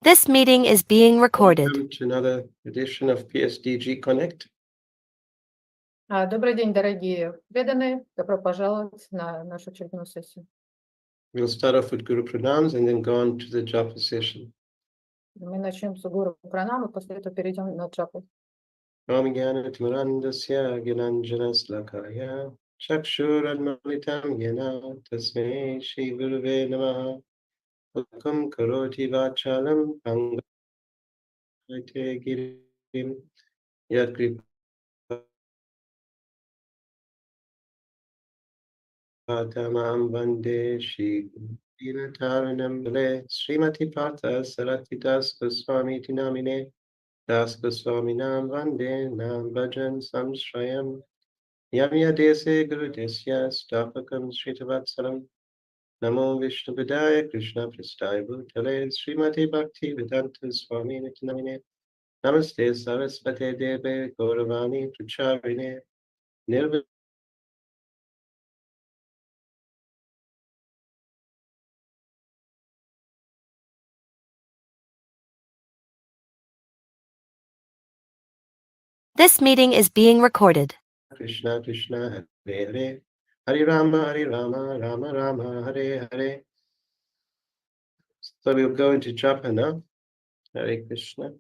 This meeting is being recorded. Welcome to another edition of PSDG Connect. Добрый день, дорогие преданные. Добро пожаловать на нашу очередную сессию. We'll start off with Guru Pranams and then go on to the Japa session. Мы начнем с Гуру Пранамы, после этого перейдем на Джапу. Om Gyana Timurandasya Gyananjana Slakaya Chakshuranmalitam Gyana Tasmai Shri Guruve Namaha Ukam Karoti Vachalam Pangate Girim Yat Tamam Vande Shri Taranam Vale Srimati Partha Sarathi Das Goswami Tinamine Das Goswami Nam Vande Nam Bhajan Samshrayam Yamya Dese Guru Desya Stapakam Sritavatsalam Namo Vishnu Vidaya Krishna Prasthaya Bhutale Srimati Bhakti Vedanta Swami Nitinamine Namaste Sarasvate Deve Gauravani Pracharine Nirvana This meeting is being recorded. Krishna Krishna Hare Hare Hare Rama Rama Rama Hare Hare. So we'll go into japa now. Hare Krishna.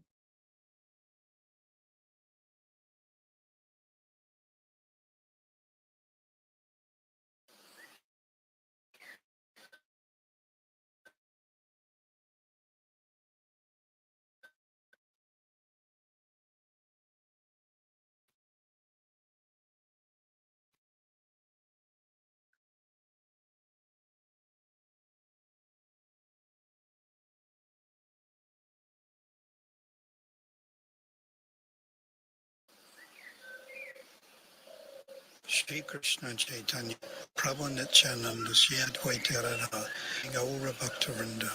Shri Krishna Chaitanya Prabhu Nityananda Shri Advaita Radha Gaura Bhaktavinda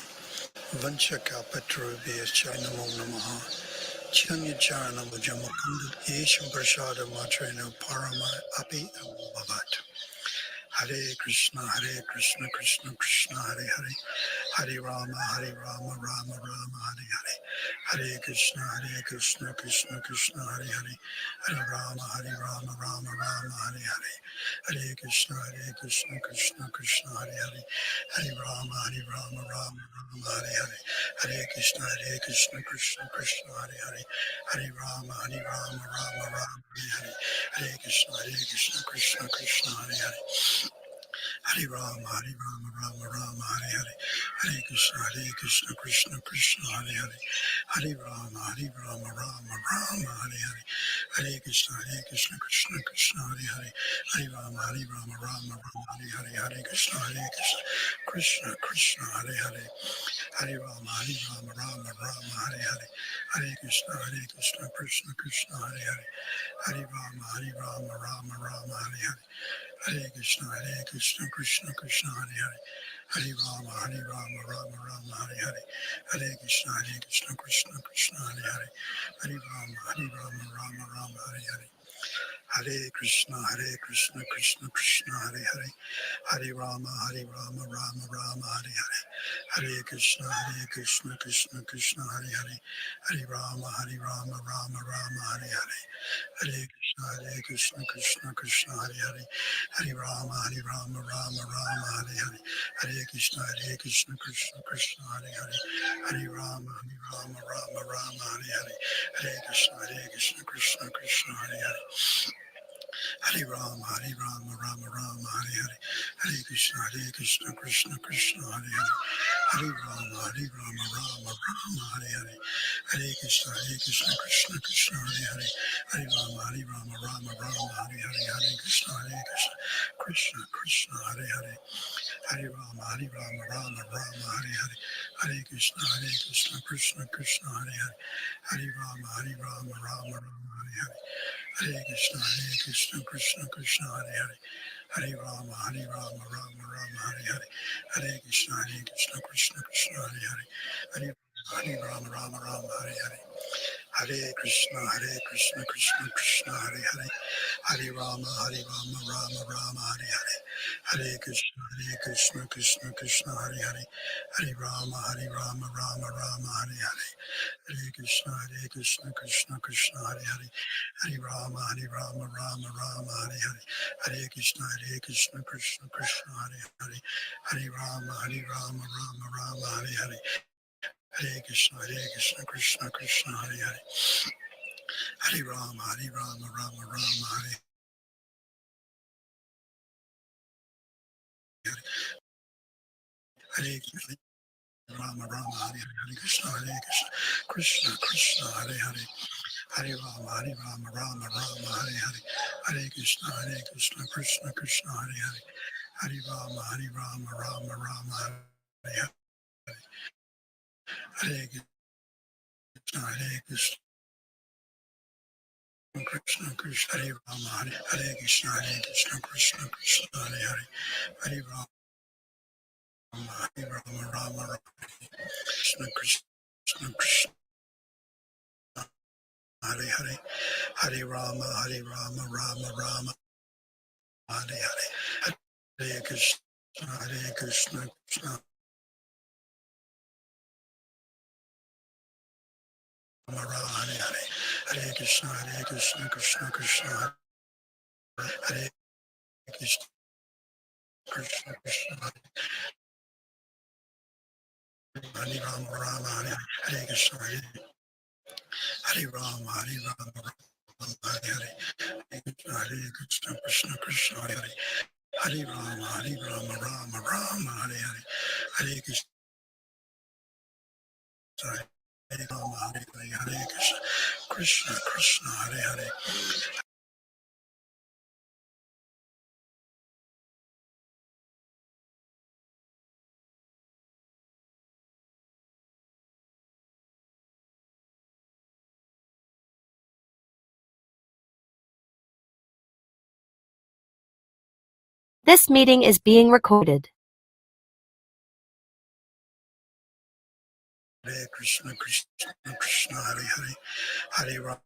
Vancha Kalpatarubhya Namo Namaha Chaitanya Charana Mujamakunda Yeshu Prasada Matrena Parama Api Bhavat Hare Krishna Krishna Krishna Hare Hare Hare Rama Rama Rama Hare Hare Hare Krishna Krishna Krishna Hare Hare Hare Rama Rama Hare Hare Hare Krishna Krishna Krishna Hare Hare Hare Rama Rama Hare Hare Hare Krishna Krishna Hare Hare Hare Rama Rama Hare Hare Hare Krishna Krishna Hare Hare Hare Rama Rama Hare Hare Hare Krishna Krishna Hare Hare Hare Rama Rama Hare Hare Hare Krishna Krishna Hare Hare Hare Rama Rama Hare Hare Hare Krishna Krishna Hare Hare Hare Rama Rama Hare Hare Hare Krishna Krishna Hare Hare Hare Rama Rama Hare Hare Hare Krishna Krishna Hare Hare Hare Rama Rama Hare Hare Hare Krishna Krishna Hare Hare Hare Rama Rama Hare Hare Hare Krishna Krishna Hare Hare Hare Rama Rama Hare Hare Hare Krishna Krishna Hare Hare Hare Rama Rama Hare Hare Hare Krishna Krishna Hare Hare Hare Rama Rama Hare Hare Hare Krishna Krishna Hare Hare Hare Rama Rama Hare Hare Hare Krishna Krishna Hare Hare Hare Rama Rama Hare Hare Hare Krishna Krishna Krishna Hare Hare Hare Rama Rama Hare Hare Hare Krishna Krishna Hare Hare Hare Rama Rama Hare Hare Hare Krishna Krishna Hare Hare Hare Rama Rama Hare Hare Hare Krishna Krishna Hare Hare Hare Rama Rama Hare Hare Hare Krishna Krishna Hare Hare Hare Rama Rama Hare Hare Hare Krishna Krishna Hare Hare Hare Rama Rama Hare Hare Hare Krishna, Krishna Krishna, Hare Hare, Hare Rama, Rama Rama, Hare Hare, Hare Krishna, Krishna Krishna, Hare Hare, Hare Rama, Rama Rama, Hare Hare, Hare Krishna, Krishna Krishna, Hare Hare, Hare Rama, Rama Rama, Hare Hare, Hare Krishna, Krishna Krishna, Hare Hare, Hare Rama, Rama Rama, Hare Hare, Hare Krishna, Krishna Krishna, Hare Hare, Hare Rama, Rama Rama, Hare Hare, Hare Krishna, Rama, Hare Hare Krishna, Krishna Krishna, Hare Hare, Hare Rama, Rama, Hare Hare, Hare Krishna, Krishna Krishna, Hare Hare, Hare Rama, Rama, Hare Hare, Hare Krishna, Krishna Krishna, Hare Rama, Hare Krishna, Krishna Krishna, Hare Hare, Hare Rama, Rama, Krishna Krishna, Hare Hare, Hare Rama, Rama, Hare Hare, Hare Krishna, Krishna, Rama, Hare Hare, Hare Krishna, Krishna Krishna, Hare Krishna, Krishna, Hare Rama, Hare Krishna, Hare Rama, Hare Hare, Hare Krishna, Krishna, Hare Hare, Hare Rama, Rama, Hare Hare, Hare Krishna, Hare Rama, Hare Krishna, Krishna, Hare Hare. This meeting is being recorded. Hare Krishna, Krishna, Hare Hare, Hare Rama.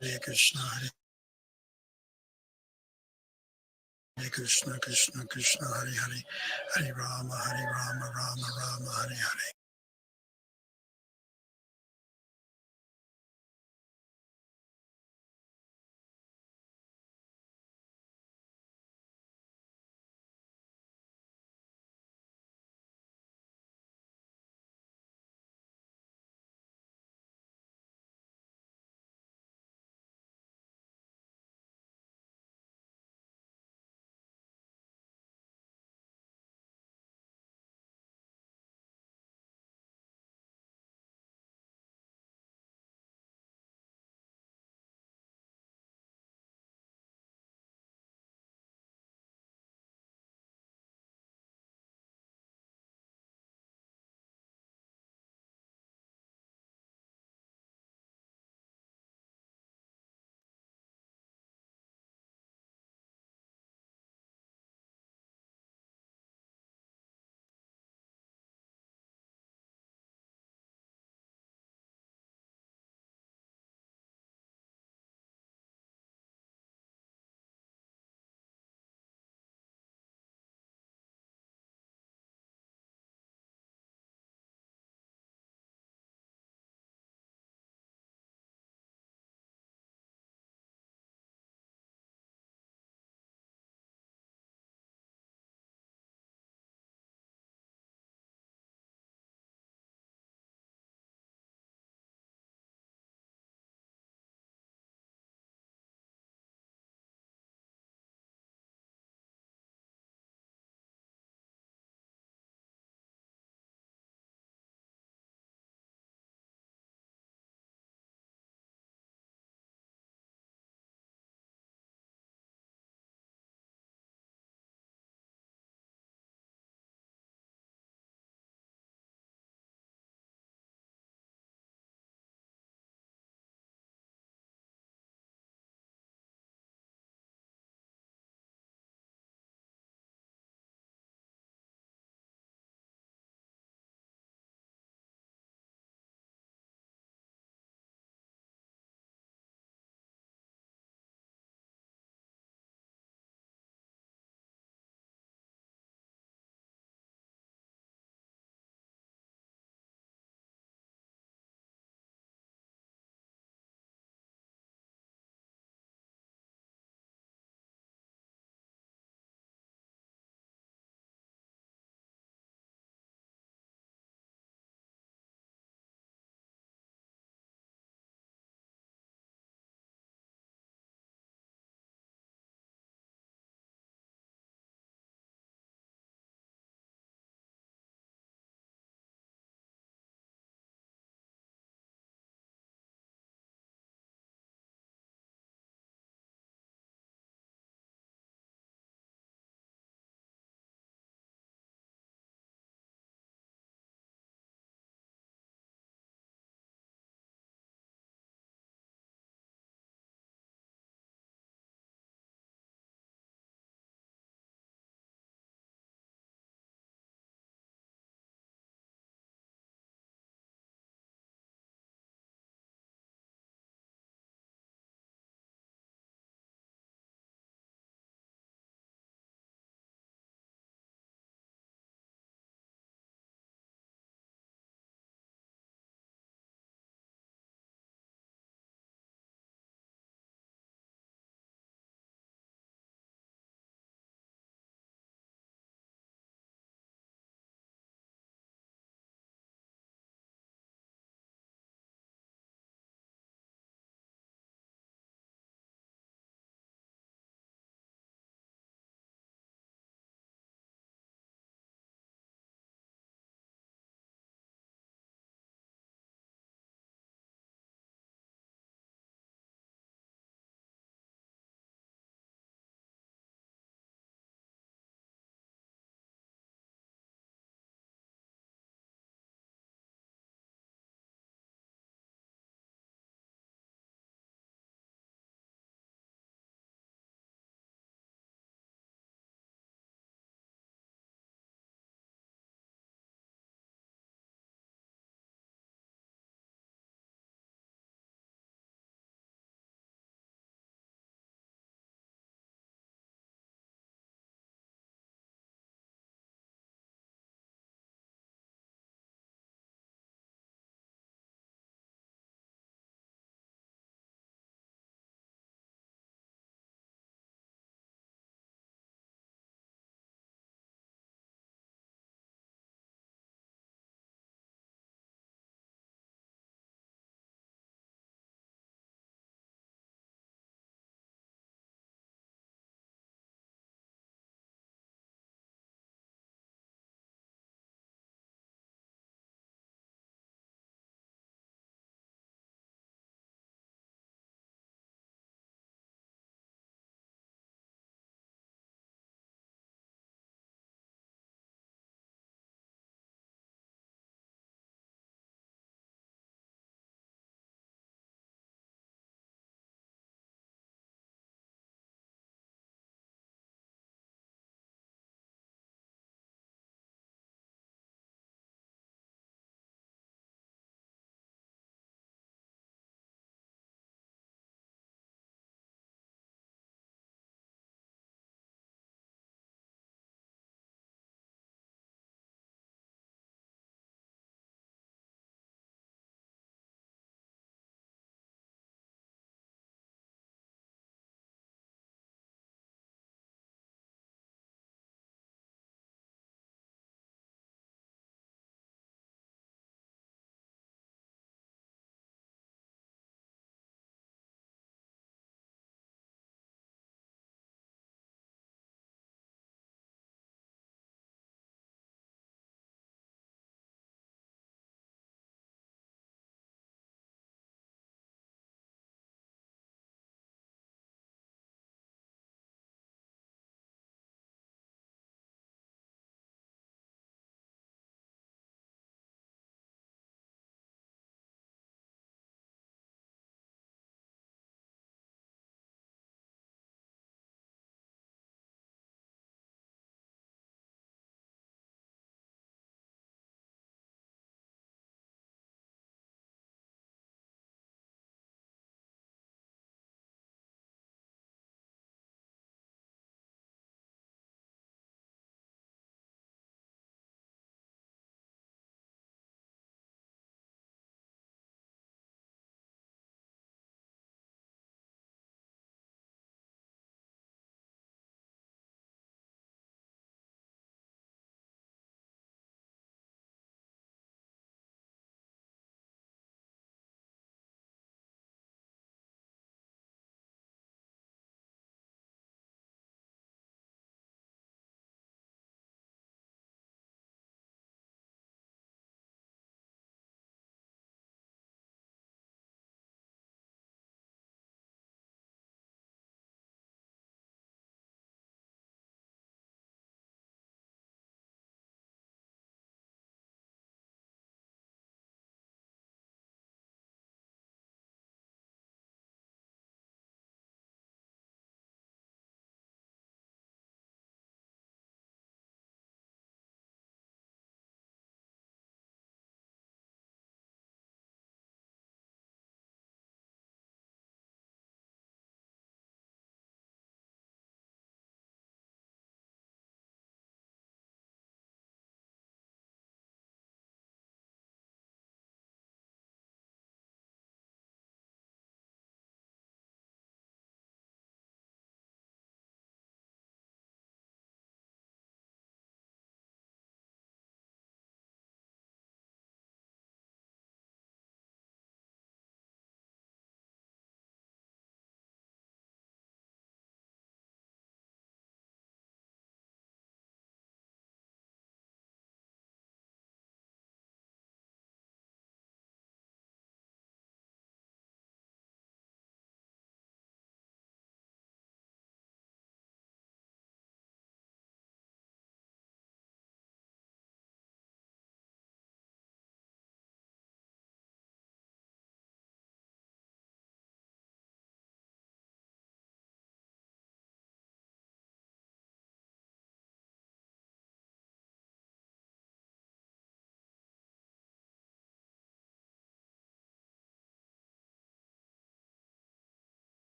Hare Krishna, Krishna Krishna, Hare Hare, Hare Rama, Rama, Hare Hare.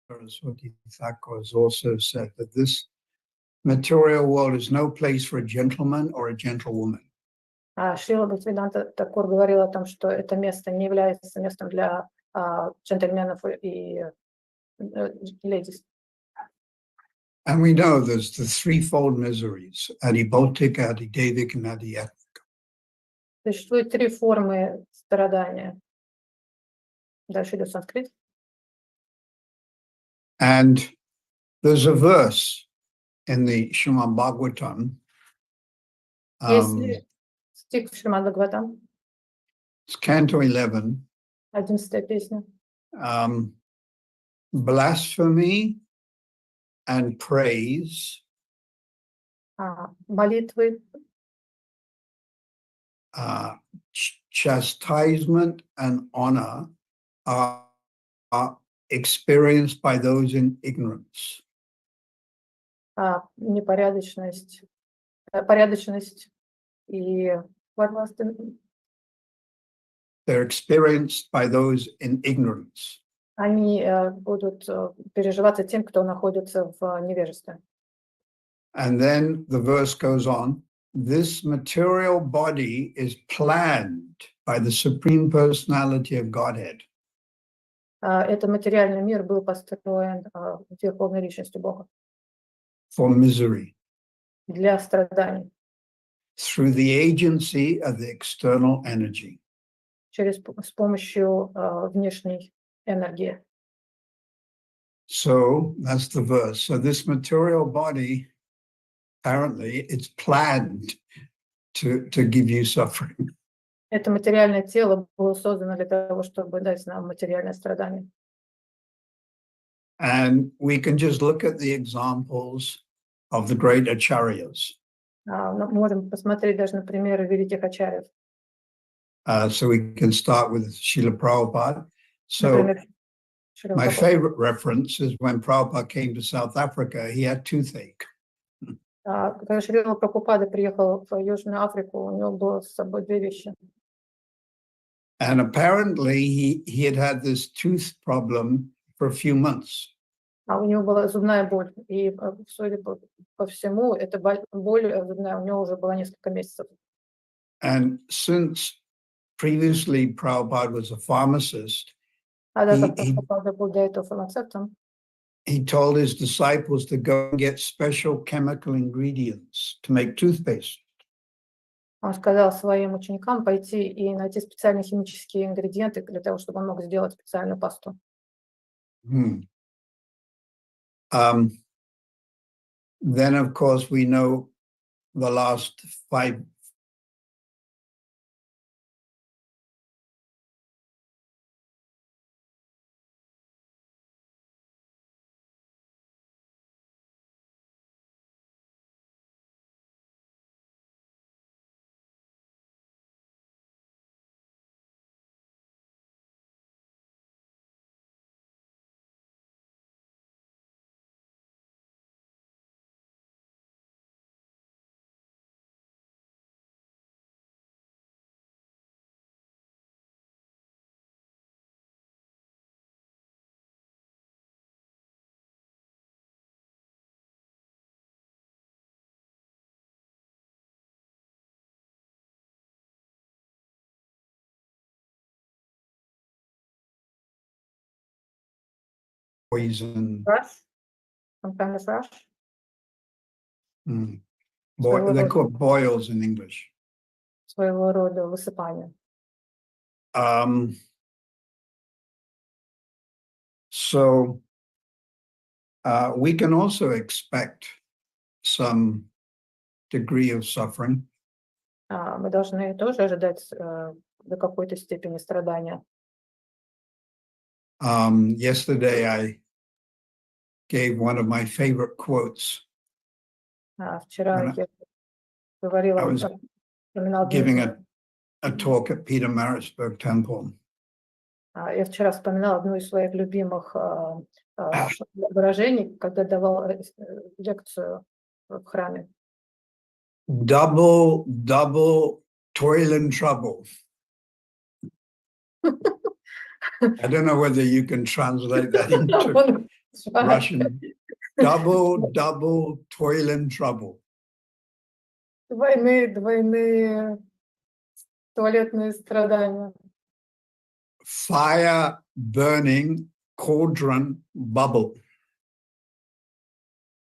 Saraswati has also said that this material world is no place for a gentleman or a gentlewoman. Шрила Бхактивиданта Такур говорил о том, что это место не является местом для джентльменов и ladies. And we know there's the threefold miseries, adibautic, adidevic, and adiyat. Существует три формы страдания. Дальше идет санскрит. And there's a verse in the Srimad Bhagavatam. Есть стих в Шримад Бхагаватам, It's Canto 11. 11-я песня. Blasphemy and praise, Молитвы, chastisement and honor are experienced by those in ignorance. непорядочность, порядочность и what was the... They're experienced by those in ignorance. Они будут переживаться тем, кто находится в невежестве. And then the verse goes on, this material body is planned by the Supreme Personality of Godhead. Этот материальный мир был построен Верховной Личностью Бога For misery, для страданий, through the agency of the external energy. с помощью внешней энергии. So that's the verse. So this material body, apparently, it's planned to give you suffering. Это материальное тело было создано для того, чтобы дать нам материальное страдание. And we can just look at the examples of the great acharyas. Можем посмотреть даже на примеры великих ачарьев. So we can start with Srila Prabhupada. So Например, my favorite reference is when Prabhupada came to South Africa, he had toothache. Когда Шрила Прабхупада приехал в Южную Африку, у него было с собой две вещи. And apparently he had this tooth problem for a few months. У него была зубная боль, и, судя по всему, эта боль зубная у него уже была несколько месяцев. And since previously Prabhupada was a pharmacist, Так как Прабхупада был до этого фармацевтом, he told his disciples to go and get special chemical ingredients to make toothpaste. он сказал своим ученикам пойти и найти специальные химические ингредиенты для того, чтобы он мог сделать специальную пасту. Then, of course, we know the last 5. Poison. Rush? Some kind of rush? They're called boils in English. Своего рода высыпание. So we can also expect some degree of suffering. Мы должны тоже ожидать до какой-то степени страдания. Yesterday I gave one of my favorite quotes. Вчера я говорила, giving a talk at Peter Maritzburg Temple. Я вчера вспоминала одну из своих любимых выражений, когда давал лекцию в храме. Double toil and trouble. I don't know whether you can translate that into Russian. Double toil and trouble. Двойные туалетные страдания. Fire burning, cauldron bubble.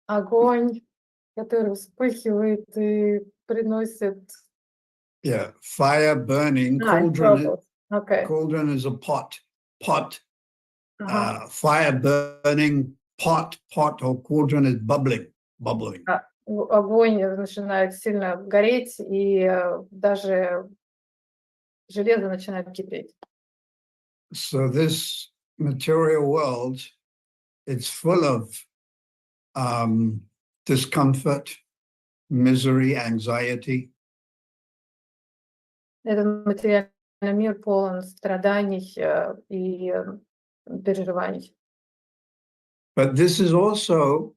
Огонь, который вспыхивает и приносит... Yeah, fire burning, troubles. Okay. cauldron is a pot. Ага. Fire burning, pot or cauldron is bubbling. Огонь начинает сильно гореть, и даже железо начинает кипеть. So this material world, it's full of discomfort, misery, anxiety. Этот материальный мир полон страданий и переживаний. But this is also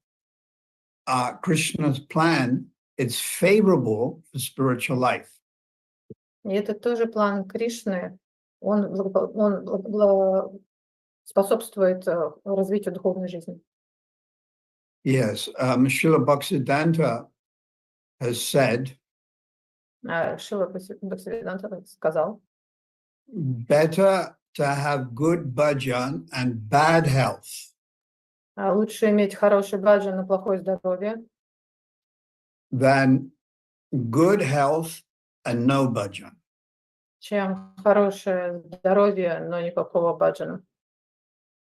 Krishna's plan. It's favorable for spiritual life. И это тоже план Кришны. Он способствует развитию духовной жизни. Yes, Srila Bhaktisiddhanta has said, Шрила Бхактисиданта сказал, better to have good bhajan and bad health лучше иметь хороший баджан и плохое здоровье, than good health and no bhajan. чем хорошее здоровье, но никакого баджана.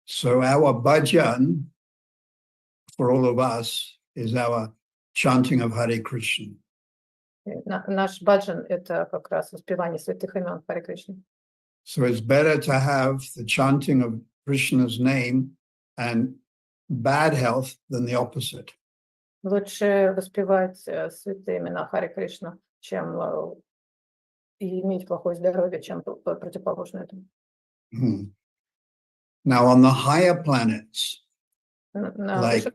So our bhajan for all of us is our chanting of Hare Krishna. Наш баджан — это как раз воспевание святых имен Харе Кришны. So it's better to have the chanting of Krishna's name and bad health than the opposite. Лучше воспевать святые имена Харе Кришна, чем и иметь плохое здоровье, чем противоположное этому. Now on the higher planets, like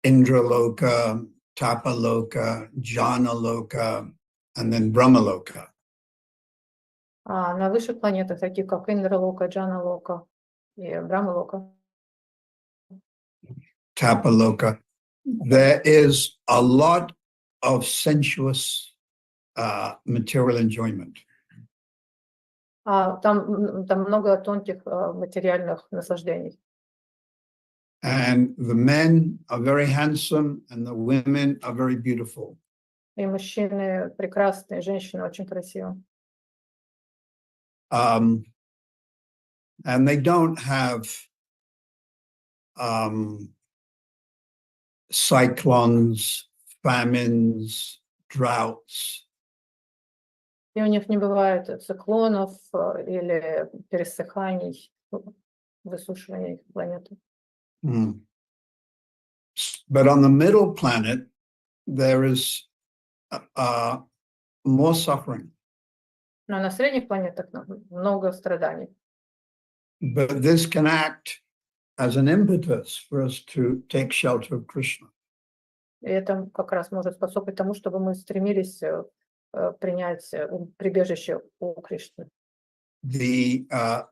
Indraloka, Tapaloka, Janaloka, and then Brahmaloka. На высших планетах, таких как Индралока, Джаналока и Брамалока, Tapaloka, there is a lot of sensuous material enjoyment. там много тонких материальных наслаждений. And the men are very handsome and the women are very beautiful. И мужчины прекрасные, женщины очень красивые. And they don't have cyclones, famines, droughts. И у них не бывает циклонов или пересыханий, высушивания планеты. But on the middle planet, there is more suffering. Но на средних планетах много страданий. But this can act as an impetus for us to take shelter of Krishna. И это как раз может способствовать тому, чтобы мы стремились принять прибежище у Кришны. The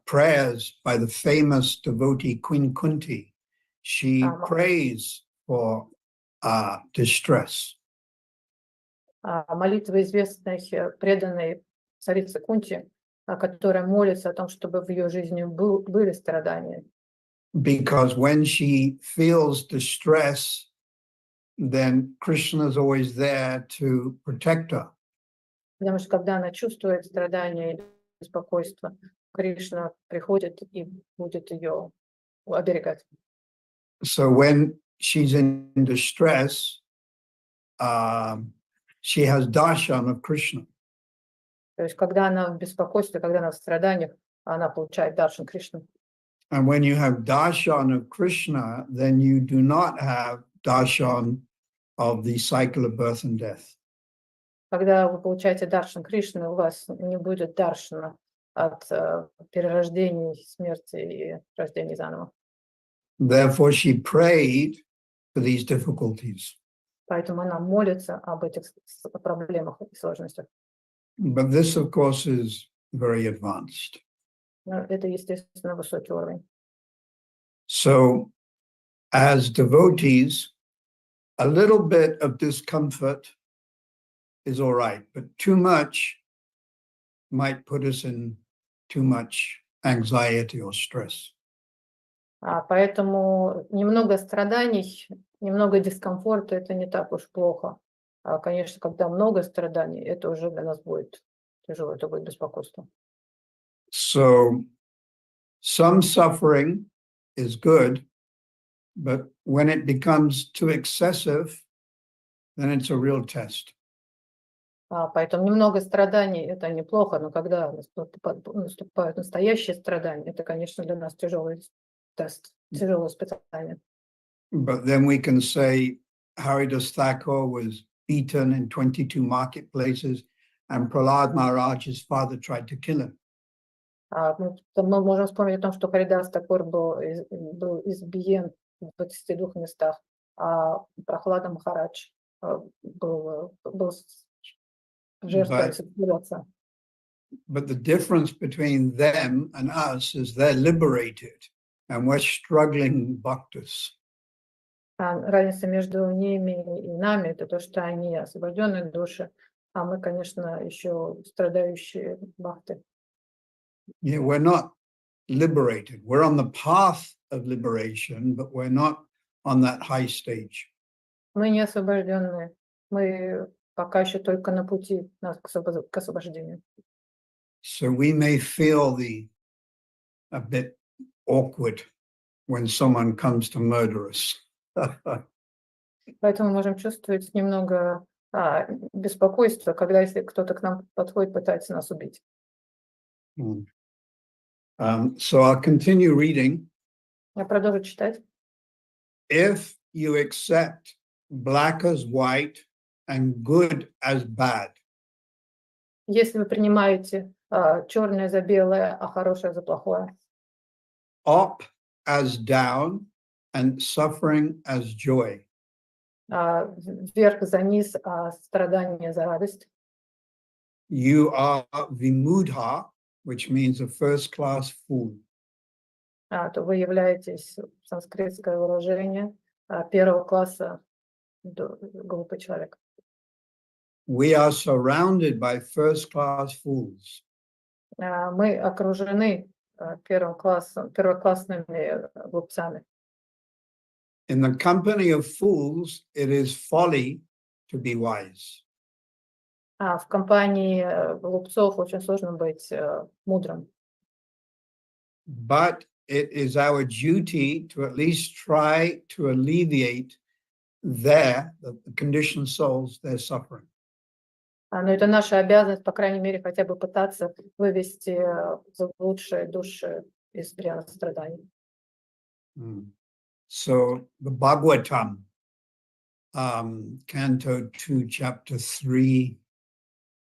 prayers by the famous devotee Queen Kunti, she prays for distress. Молитва известной преданной царицы Кунти, которая молится о том, чтобы в ее жизни были страдания. Because when she feels distress, then Krishna is always there to protect her. Потому что когда она чувствует страдания и беспокойство, Кришна приходит и будет ее оберегать. So when she's in distress, she has darshan of Krishna. То есть когда она в беспокойстве, когда она в страданиях, она получает даршан Кришны. And when you have darshan of Krishna, then you do not have darshan of the cycle of birth and death. Когда вы получаете даршан Кришны, у вас не будет даршана от перерождений, смерти и рождения заново. Therefore, she prayed for these difficulties. Поэтому она молится об этих проблемах и сложностях. But this, of course, is very advanced. Это, естественно, высокий уровень. So, as devotees, a little bit of discomfort is all right, but too much might put us in too much anxiety or stress. Поэтому немного страданий, немного дискомфорта – это не так уж плохо. Конечно, когда много страданий, это уже для нас будет тяжело, это будет беспокойство. So, some suffering is good, but when it becomes too excessive, then it's a real test. Поэтому немного страданий – это неплохо, но когда наступают настоящие страдания, это, конечно, для нас тяжелый тест, тяжелое испытание. But then we can say Haridas Thakur was beaten in 22 marketplaces, and Prahlad Maharaj's father tried to kill him. Мы можем вспомнить о том, что Харидас Такур был избиен в 22 местах, а Прохлада Махарадж был жертвой отца. But the difference between them and us is they're liberated, and we're struggling bhaktas. Разница между ними и нами – это то, что они освобожденные души, а мы, конечно, еще страдающие бхакты. Yeah, we're not liberated. We're on the path of liberation, but we're not on that high stage. Мы не освобожденные, мы пока еще только на пути к освобождению. So we may feel a bit awkward when someone comes to murder us. Поэтому можем чувствовать немного беспокойства, когда если кто-то к нам подходит, пытается нас убить. So I'll continue reading. Я продолжу читать. If you accept black as white and good as bad, Если вы принимаете черное за белое, а хорошее за плохое, up as down and suffering as joy, вверх за низ, а страдание за радость, you are vimudha, which means a first-class fool. то вы являетесь, санскритское выражение, первого класса глупый человек. We are surrounded by first-class fools. Мы окружены первоклассными глупцами. In the company of fools, it is folly to be wise. В компании глупцов очень сложно быть мудрым. But it is our duty to at least try to alleviate the conditioned souls, their suffering. Но это наша обязанность, по крайней мере, хотя бы пытаться вывести лучшие души из реальных страданий. So the Bhagavatam, Canto 2, Chapter 3,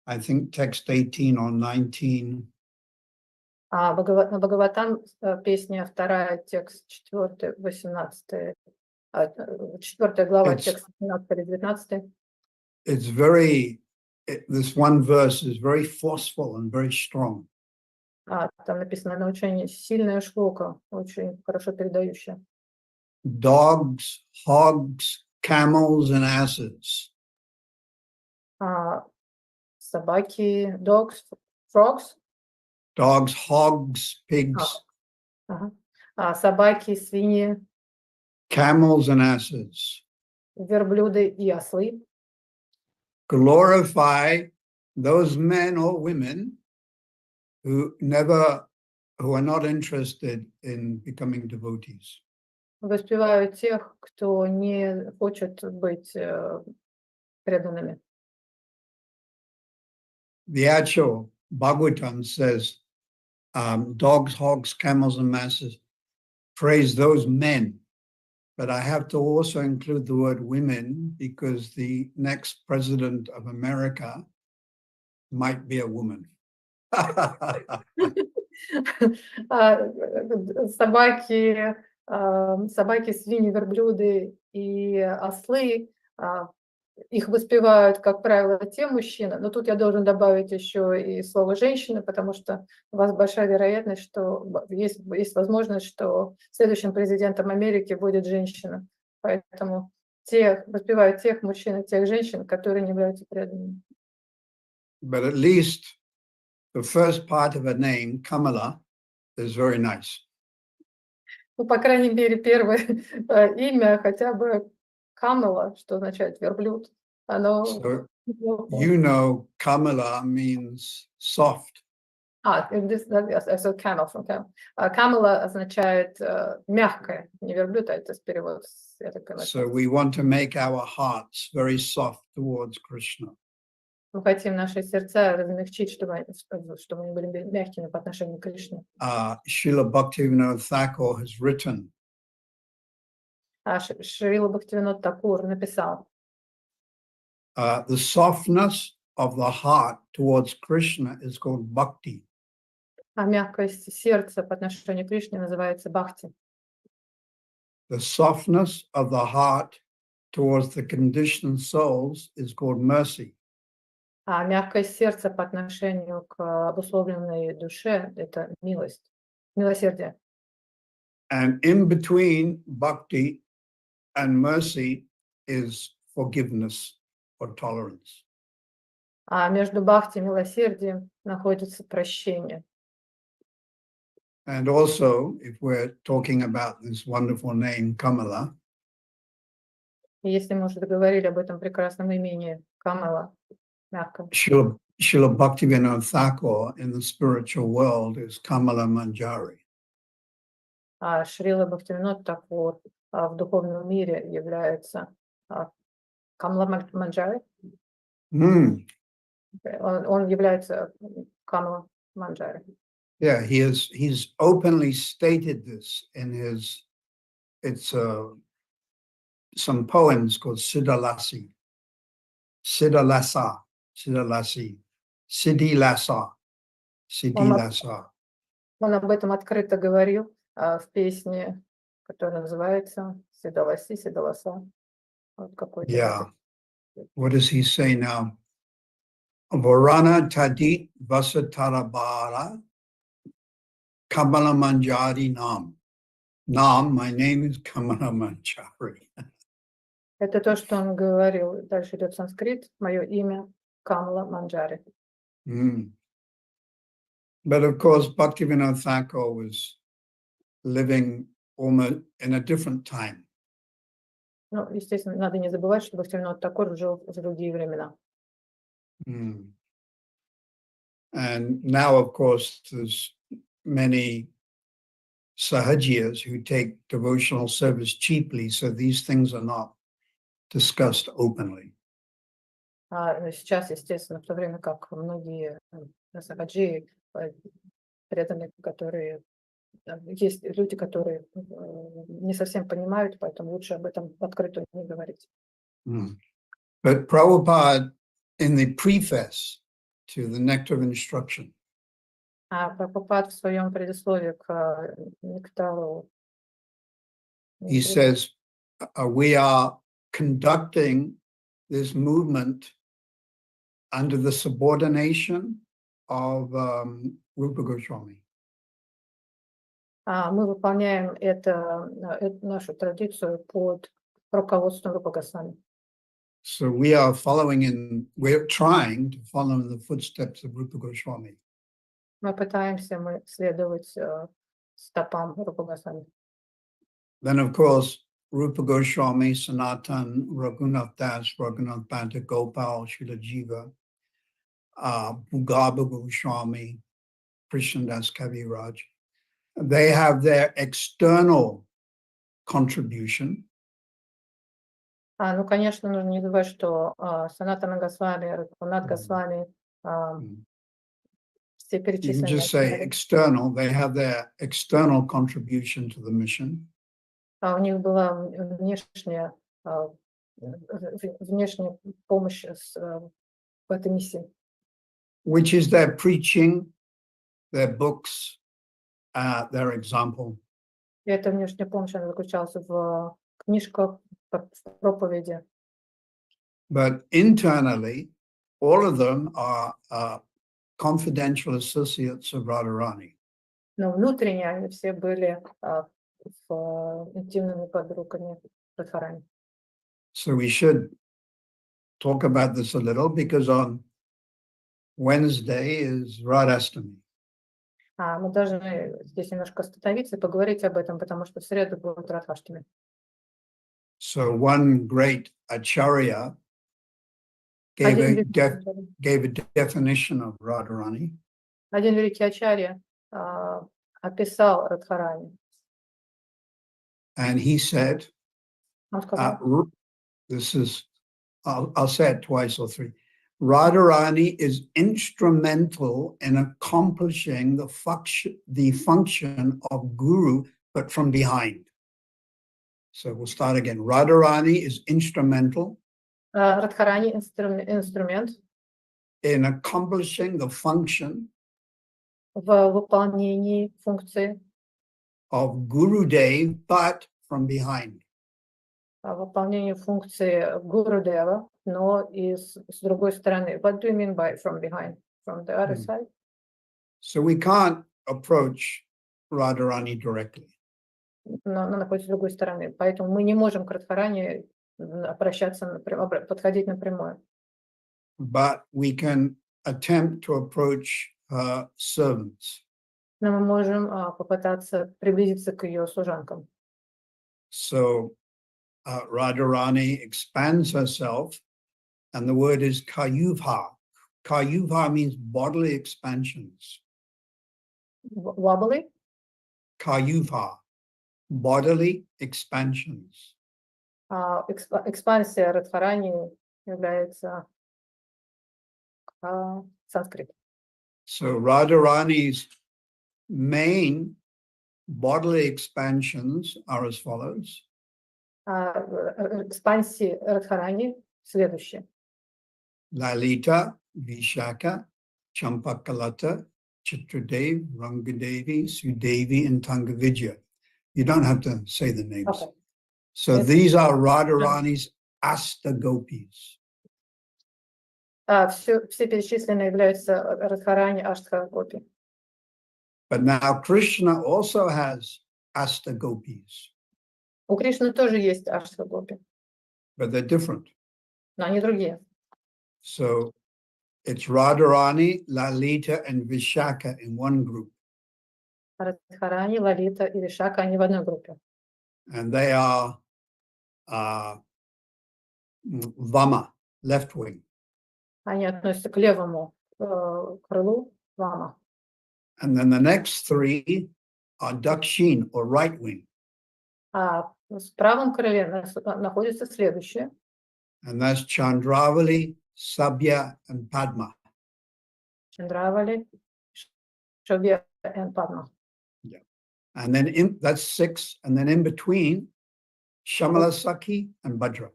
I think text 18 or 19. Бхагаватам, песня 2, текст 4, 18, 4 глава, текст 17-19. It's this one verse is very forceful and very strong. Там написано, она очень сильная шлока, очень хорошо передающая. Dogs, hogs, camels, and asses. Собаки, dogs, frogs. Dogs, hogs, pigs. Собаки, свиньи. Camels and asses. Верблюды и ослы. Glorify those men or women who are not interested in becoming devotees. Воспевают тех, кто не хочет быть преданными. The actual Bhagavatam says, dogs, hogs, camels, and asses, praise those men. But I have to also include the word women because the next president of America might be a woman. Собаки, свиньи, верблюды и ослы их воспевают, как правило, те мужчины, но тут я должен добавить еще и слово «женщины», потому что у вас большая вероятность, что есть возможность, что следующим президентом Америки будет женщина. Поэтому воспевают тех мужчин и тех женщин, которые не являются преданными. But at least the first part of her name, Kamala, is very nice. Ну, по крайней мере, первое имя, хотя бы Камала, что означает верблюд, оно So неплохое. you know Kamala means soft. So camel from camel. Камала означает мягкое, не верблюд, а это перевод, я так понимаю. So we want to make our hearts very soft towards Krishna. Мы хотим наши сердца размягчить, чтобы они были мягкими по отношению к Кришне. Srila Bhaktivinoda Thakur has written, Шрила Бхактивинод Такур написал: the softness of the heart towards Krishna is called bhakti. мягкость сердца по отношению к Кришне называется бхакти. The softness of the heart towards the conditioned souls is called mercy. А мягкость сердца по отношению к обусловленной душе — это милость, милосердие. And in between bhakti and mercy is forgiveness or tolerance. А между бхакти и милосердием находится прощение. And also, if we're talking about this wonderful name, Kamala, И если мы уже договорили об этом прекрасном имени Камала, мягком, Srila Bhaktivinoda Thakur in the spiritual world is Kamala Manjari. а Шрила Бхактивинод Такур в духовном мире является Камала Манджари. Он является Камала Манджари. Yeah, he's openly stated this in his, some poems called Siddhalasi, Siddhalasa, Siddhalasi, Siddhilasa, Siddhilasa. Он об этом открыто говорил в песне, которая называется «Сидаласи, Сидаласа». Вот какой-то. Yeah. What does he say now? Varana Tadit Vasatarabara Kamala Manjari Nam. Nam, my name is Kamala Manjari. Это то, что он говорил. Дальше идет санскрит. Мое имя Камала Манджари. But of course, Bhaktivinoda Thakur was living almost in a different time. Ну, естественно, надо не забывать, что Бхактивинод Такур жил в другие времена. And now, of course, there's many sahajiyas who take devotional service cheaply, so these things are not discussed openly. Сейчас, естественно, в то время как многие сахаджи, преданные, которые есть люди, которые не совсем понимают, поэтому лучше об этом открыто не говорить. But Prabhupada, in the preface to the Nectar of Instruction, Прабхупад в своем предисловии к нектару, he says, we are conducting this movement under the subordination of Rupa Goswami. Мы выполняем эту нашу традицию под руководством Рупа Госвами. So we're trying to follow in the footsteps of Rupa Goswami. Мы пытаемся следовать стопам Рупа Госвами. Then, of course, Rupa Goswami, Sanatan, Raghunath Das, Raghunath Bhatta, Gopal, Srila Jiva, Bhugabha Goswami, Krishnadas Kaviraj, they have their external contribution. Ну, конечно, нужно не забывать, что Санатана Госвами, Рагунат Госвами, все You can перечисленные. just say external, they have their external contribution to the mission. У них была внешняя помощь в этой миссии. Which is their preaching, their books, their example. И эта внешняя помощь, она заключалась в книжках, в проповеди. But internally, all of them are confidential associates of Radharani. Но внутренне они все были интимными подругами Радхарани. So we should talk about this a little because on Wednesday is Radhastami. Мы должны здесь немножко остановиться и поговорить об этом, потому что в среду будет Радхаштами. So one great acharya gave a definition of Radharani. Один великий ачарья описал Радхарани. And he said, Он сказал, this is, I'll say it twice or three. Radharani is instrumental in accomplishing the function of Guru, but from behind. So we'll start again. Radharani is instrumental Радхарани инструмент in accomplishing the function в выполнении функции, of Gurudev, but from behind. Выполнению функции Гурудева, но и с другой стороны. What do you mean by from behind? From the other side? So we can't approach Radharani directly. Но она находится с другой стороны. Поэтому мы не можем к Радхарани обращаться, подходить напрямую. But we can attempt to approach her servants. Но мы можем попытаться приблизиться к ее служанкам. So Radharani expands herself, and the word is Kayuvha. Kayuvha means bodily expansions. Wobbly? Kayuvha, bodily expansions. Экспансия Радхарани является санскрит. So Radharani's main bodily expansions are as follows. Экспансии Радхарани следующие. Lalita, Vishaka, Champakalata, Chitradev, Rangadevi, Sudevi, and Tangavidya. You don't have to say the names. Okay. So Yes. these are Radharani's Astagopis. Все перечисленные являются Радхарани Аштха-гопи. But now Krishna also has Astagopis, У Кришны тоже есть Аштха-гопи, but they're different. но они другие. So it's Radharani, Lalita, and Vishaka in one group. Радхарани, Лалита и Вишака, они в одной группе. And they are Vama, left wing. Они относятся к левому крылу Вама. And then the next three are Dakshin, or right wing. А в правом крыле находится следующее. And that's Chandravali, Sabya, and Padma. Чандравали, Шабья и Падма. And then that's six. And then in between, Shamala Sakhi and Bhadra.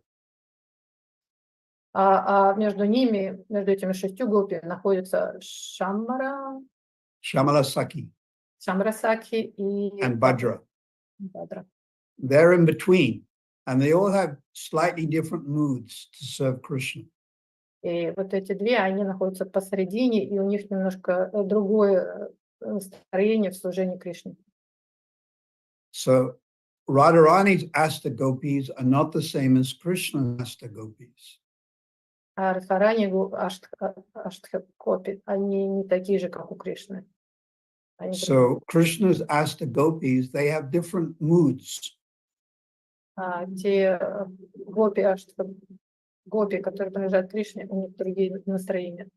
А между ними, между этими 6 гопи, находятся Шамара, Shamala Sakhi Шамрасаки и and Bhadra. Бадра. They're in between. And they all have slightly different moods to serve Krishna. И вот эти две, они находятся посередине, и у них немножко другое настроение в служении Кришне. So Radharani's Astagopis are not the same as Krishna's Astagopis. А Радхарани, Аштха-гопи, они не такие же, как у Кришны. Они So Krishna's Astagopis, they have different moods. те гопи, гопи, которые принадлежат Кришне, у них другие настроения.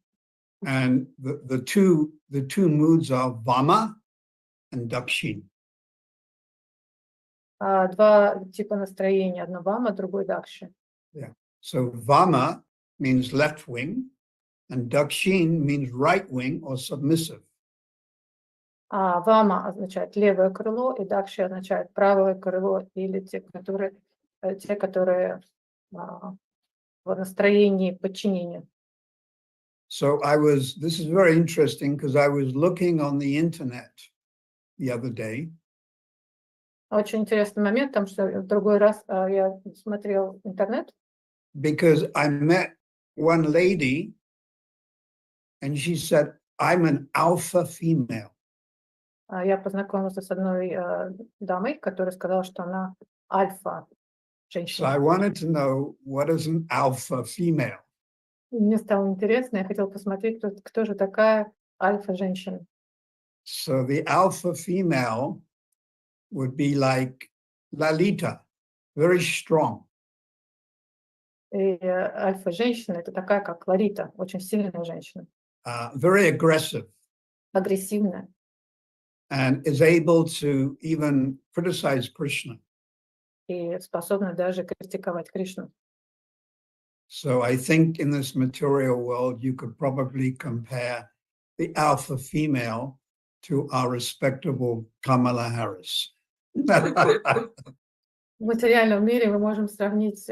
And the two moods are Vama and Dakshin. Два типа настроения. Одно Вама, другой Дакши. So Vama means left wing, and Dakshin means right wing or submissive. Вама означает левое крыло, и Дакши означает правое крыло, или те, которые в настроении подчинения. So this is very interesting because I was looking on the internet the other day. Очень интересный момент, потому что в другой раз я смотрел интернет. because I met one lady and she said, I'm an alpha female. Я познакомился с одной дамой, которая сказала, что она альфа So женщина. I wanted to know, what is an alpha female? И мне стало интересно, я хотела посмотреть, кто же такая альфа-женщина. So the alpha female would be like Lalita, very strong. И альфа-женщина — это такая, как Ларита, очень сильная женщина, Very aggressive, агрессивная, and is able to even criticize Krishna. и способна даже критиковать Кришну. So I think in this material world, you could probably compare the alpha female to our respectable Kamala Harris. В материальном мире мы можем сравнить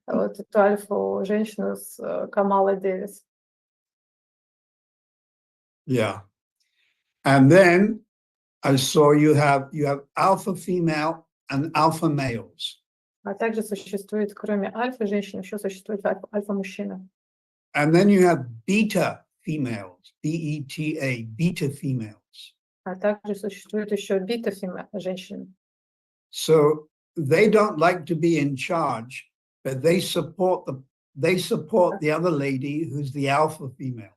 вот эту альфу-женщину с Камалой Дэвис. Yeah. And then I saw you have alpha female and alpha males. А также существует, кроме альфа-женщины, еще существует альфа-мужчина. And then you have beta females, B-E-T-A, beta females. А также существует еще бита-женщины. So they don't like to be in charge, but they support the other lady who's the alpha female.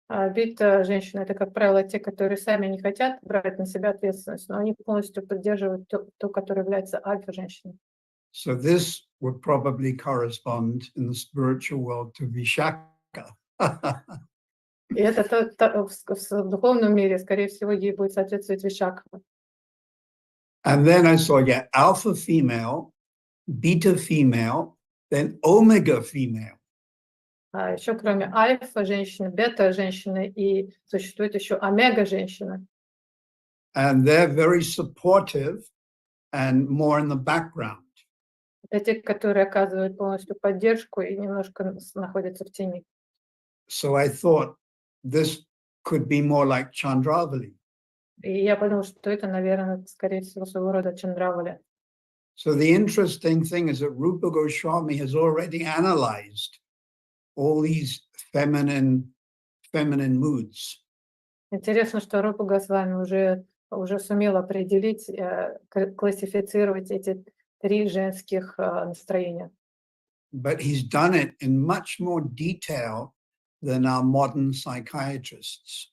А бита-женщины — это, как правило, те, которые сами не хотят брать на себя ответственность, но они полностью поддерживают ту, которая является альфа-женщиной. So this would probably correspond in the spiritual world to Vishaka. И это в духовном мире, скорее всего, ей будет соответствовать Вишакха. And then I saw, alpha female, beta female, then omega female. А еще кроме альфа-женщины, бета-женщины, и существует еще омега-женщина. And they're very supportive and more in the background. Это те, которые оказывают полностью поддержку и немножко находятся в тени. So I thought this could be more like Chandravali. И я подумала, что это, наверное, скорее всего, своего рода Чандравали. So the interesting thing is that Rupa Goswami has already analyzed all these feminine moods. Интересно, что Рупа Госвами уже сумел определить, классифицировать эти три женских настроения. But he's done it in much more detail than our modern psychiatrists.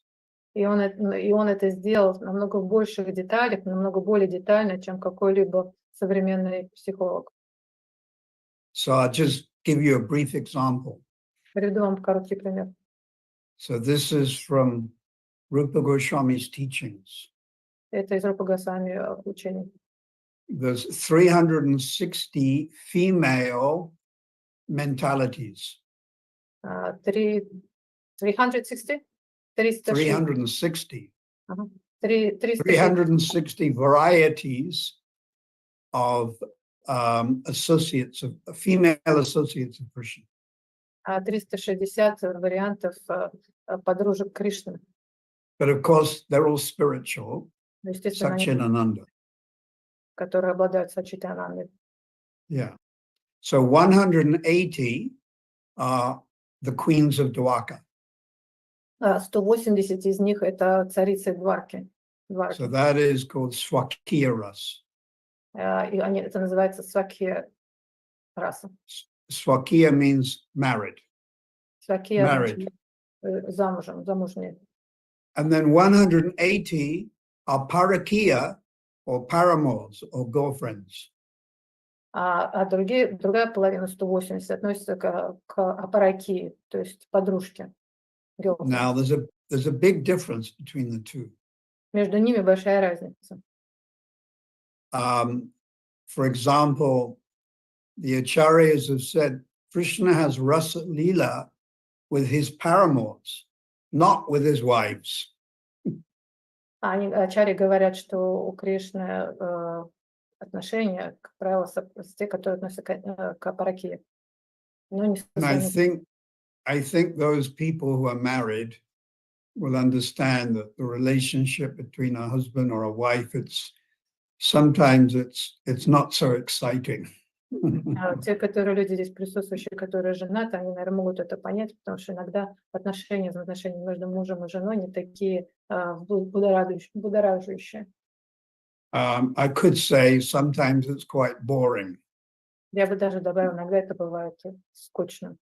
И он это сделал в намного больших деталях, намного более детально, чем какой-либо современный психолог. So I'll just give you a brief example. Приведу вам короткий пример. So this is from Rupa Goswami's teachings. Это из Рупа Госвами учений. There's 360 female mentalities. 360? 360. 360 varieties of associates of female associates of Krishna. 360 вариантов подружек Кришны. But of course, they're all spiritual, Естественно, они, Satchidananda. которые обладают Сачитанандой. Yeah. So 180 are the queens of Dwaka. 180 из них это царицы Дварки. So that is called Swakiya Ras. И это называется Свакхия раса. Swakiya means married. Свакхия Married. замужние. And then 180 are Parakiya or paramours or girlfriends. Другая половина, 180, относится к апаракии, то есть подружке. Now there's a big difference between the two. Между ними большая разница. For example, the acharyas have said Krishna has rasa lila with his paramours, not with his wives. Ачарьи говорят, что у Кришны отношения, как правило, с те, которые относятся к апаракии. Но не And I think those people who are married will understand that the relationship between a husband or a wife, sometimes it's not so exciting. Те, которые люди здесь присутствующие, которые женаты, они, наверное, могут это понять, потому что иногда отношения, взаимоотношения между мужем и женой не такие будоражащие. I could say sometimes it's quite boring, Я бы даже добавила, иногда это бывает скучно.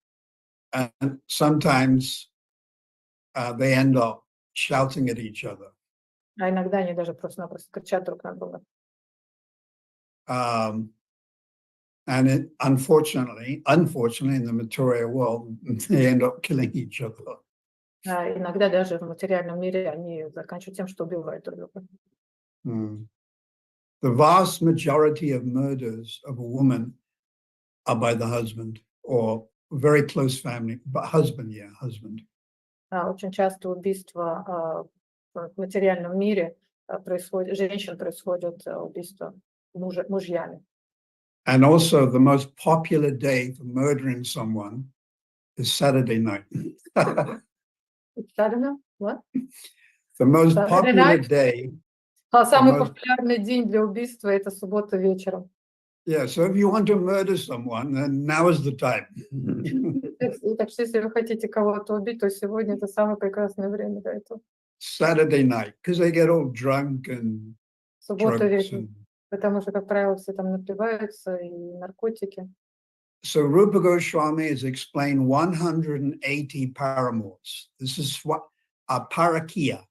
and sometimes they end up shouting at each other. А иногда они даже просто-напросто кричат друг на друга. And unfortunately, in the material world, they end up killing each other. Иногда даже в материальном мире они заканчивают тем, что убивают друг друга. The vast majority of murders of a woman are by the husband or very close family, but husband. Очень часто убийства в материальном мире женщин происходят убийства мужьями. And also the most popular day for murdering someone is Saturday night. What? The most Saturday popular night? day. Самый most- популярный день для убийства – это суббота вечером. Yeah, so if you want to murder someone, then now is the time. Так что если вы хотите кого-то убить, то сегодня это самое прекрасное время для этого. Saturday night, because they get all drunk and Суббота drugs. вечером, потому что, как правило, все там напиваются и наркотики. So Rupa Goswami has explained 180 paramours. This is what a parakia.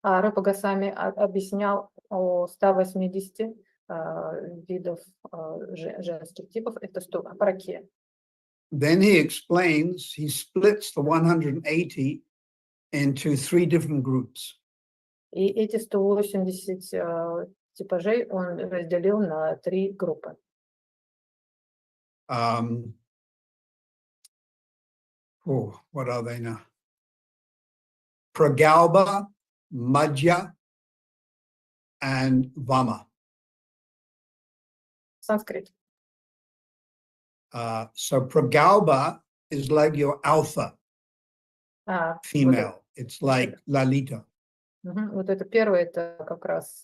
А Рупа Госвами объяснял о 180 видов женских типов. Это что? Апаракия. Then he explains, he splits the 180 into 3 different groups. И эти 180 типажей он разделил на 3 группы. What are they now? Pragalpa, Madhya, and Vama. Санскрит. So Pragalpa is like your alpha female. It's like Lalita. Вот это первое, это как раз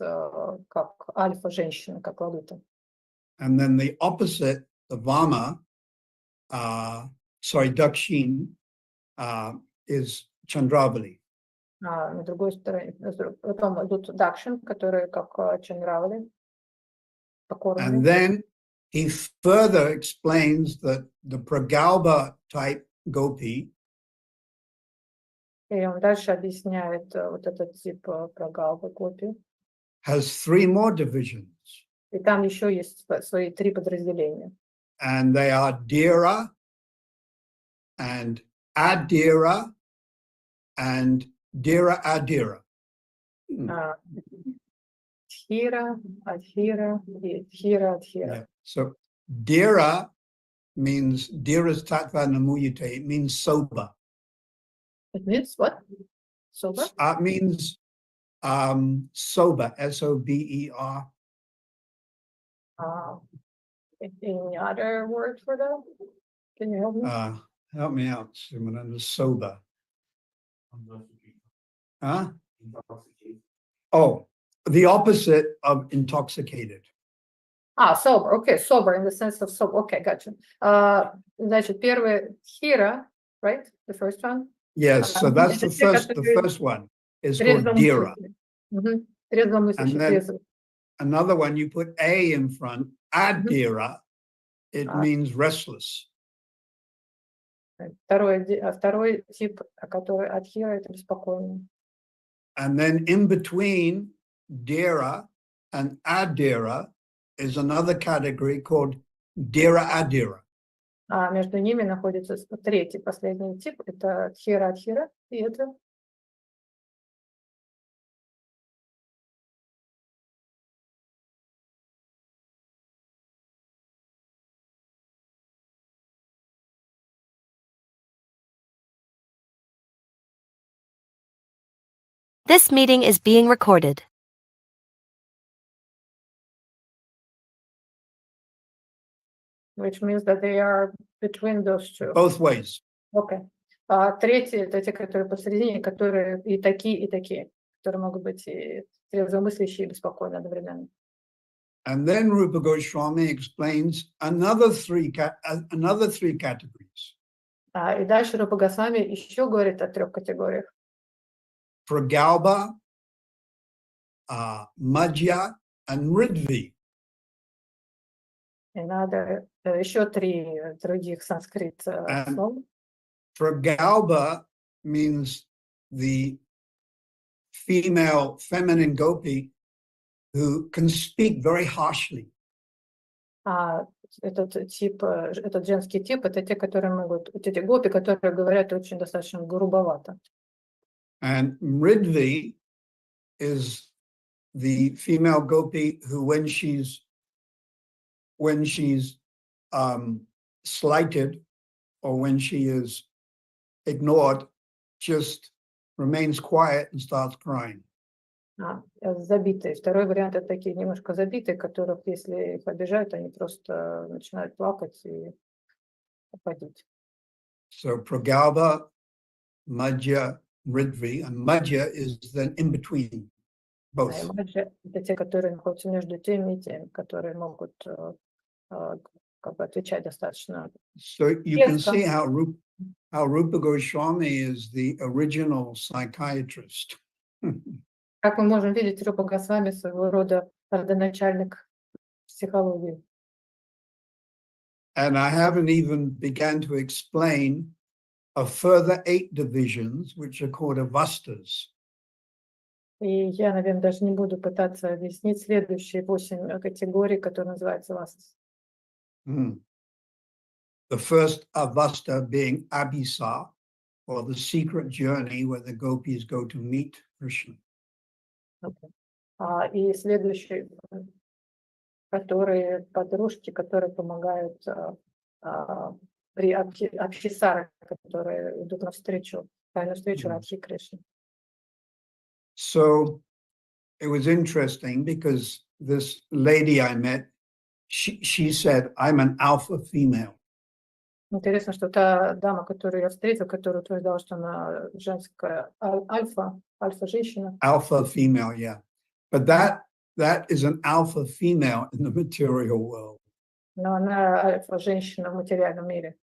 как альфа-женщина, как Лалита. And then the opposite, the Vama, Dakshin, is Chandravali. На другой стороне, потом идут Дакшин, которые как Чандравали, покорные. And then he further explains that the Pragalpa type gopi И он дальше объясняет вот этот тип прогалбы копии. has 3 more divisions. И там еще есть свои 3 подразделения. And they are Dhira and Adhira and Dhira Adhira. Тхира, Адхира и Тхира, Адхира. Yeah. So Dhira means Dhira's Tattva Namuyate. It means sober. It means what? Sober? It means sober, S-O-B-E-R. Any other word for that? Can you help me? Help me out, Simananda. Sober. Huh? Oh, the opposite of intoxicated. Sober. Okay, sober in the sense of sober. Okay, gotcha. Значит, первый Тхира, right? The first one? Yes, so that's the first one is called Dhira. Трезвомыслящий. Another one, you put A in front, Adhira, it means restless. Второй тип, который Адхира, это беспокойный. And then in between Dhira and Adhira is another category called Dhira Adhira. Между ними находится третий, последний тип, это Тхира Адхира, и это This meeting is being recorded. which means that they are between those two. Both ways. Okay. Третий, это те, которые посередине, которые и такие, которые могут быть и трезвомыслящие, и беспокойные одновременно. And then Rupa Goswami explains another three categories: И дальше Рупа Госвами еще говорит о 3 категориях. Pragalpa, Madhya, and Ridvi. И надо еще 3 других санскрит слова. Pragalpa means the female, feminine gopi who can speak very harshly. Этот женский тип, это те, которые могут, эти гопи, которые говорят очень достаточно грубовато. And Ridvi is the female gopi who, when she's slighted or when she is ignored, just remains quiet and starts crying. Забитые. Второй вариант — это такие немножко забитые, которых, если их обижают, они просто начинают плакать и уходить. So Pragalpa, Madhya, Ridvi, and Madhya is then in between both. Маджа — это те, которые находятся между теми и теми, которые могут как бы отвечать достаточно. So you can see how Rupa Goswami is the original psychiatrist. Как мы можем видеть, Рупа Госвами своего рода родоначальник психологии. And I haven't even begun to explain a further 8 divisions, which are called avastas. И я, наверное, даже не буду пытаться объяснить следующие 8 категорий, которые называются вастас. The first avasta being Abhisa, or the secret journey where the gopis go to meet Krishna. И следующие, которые подружки, которые помогают при Абхисара, которые идут навстречу, тайную встречу Радхи Кришны. So it was interesting because this lady I met, she said, I'm an alpha female. Интересно, что та дама, которую я встретил, которая утверждала, что она женская альфа-женщина. Alpha female, yeah. But that is an alpha female in the material world. Но она альфа-женщина в материальном мире.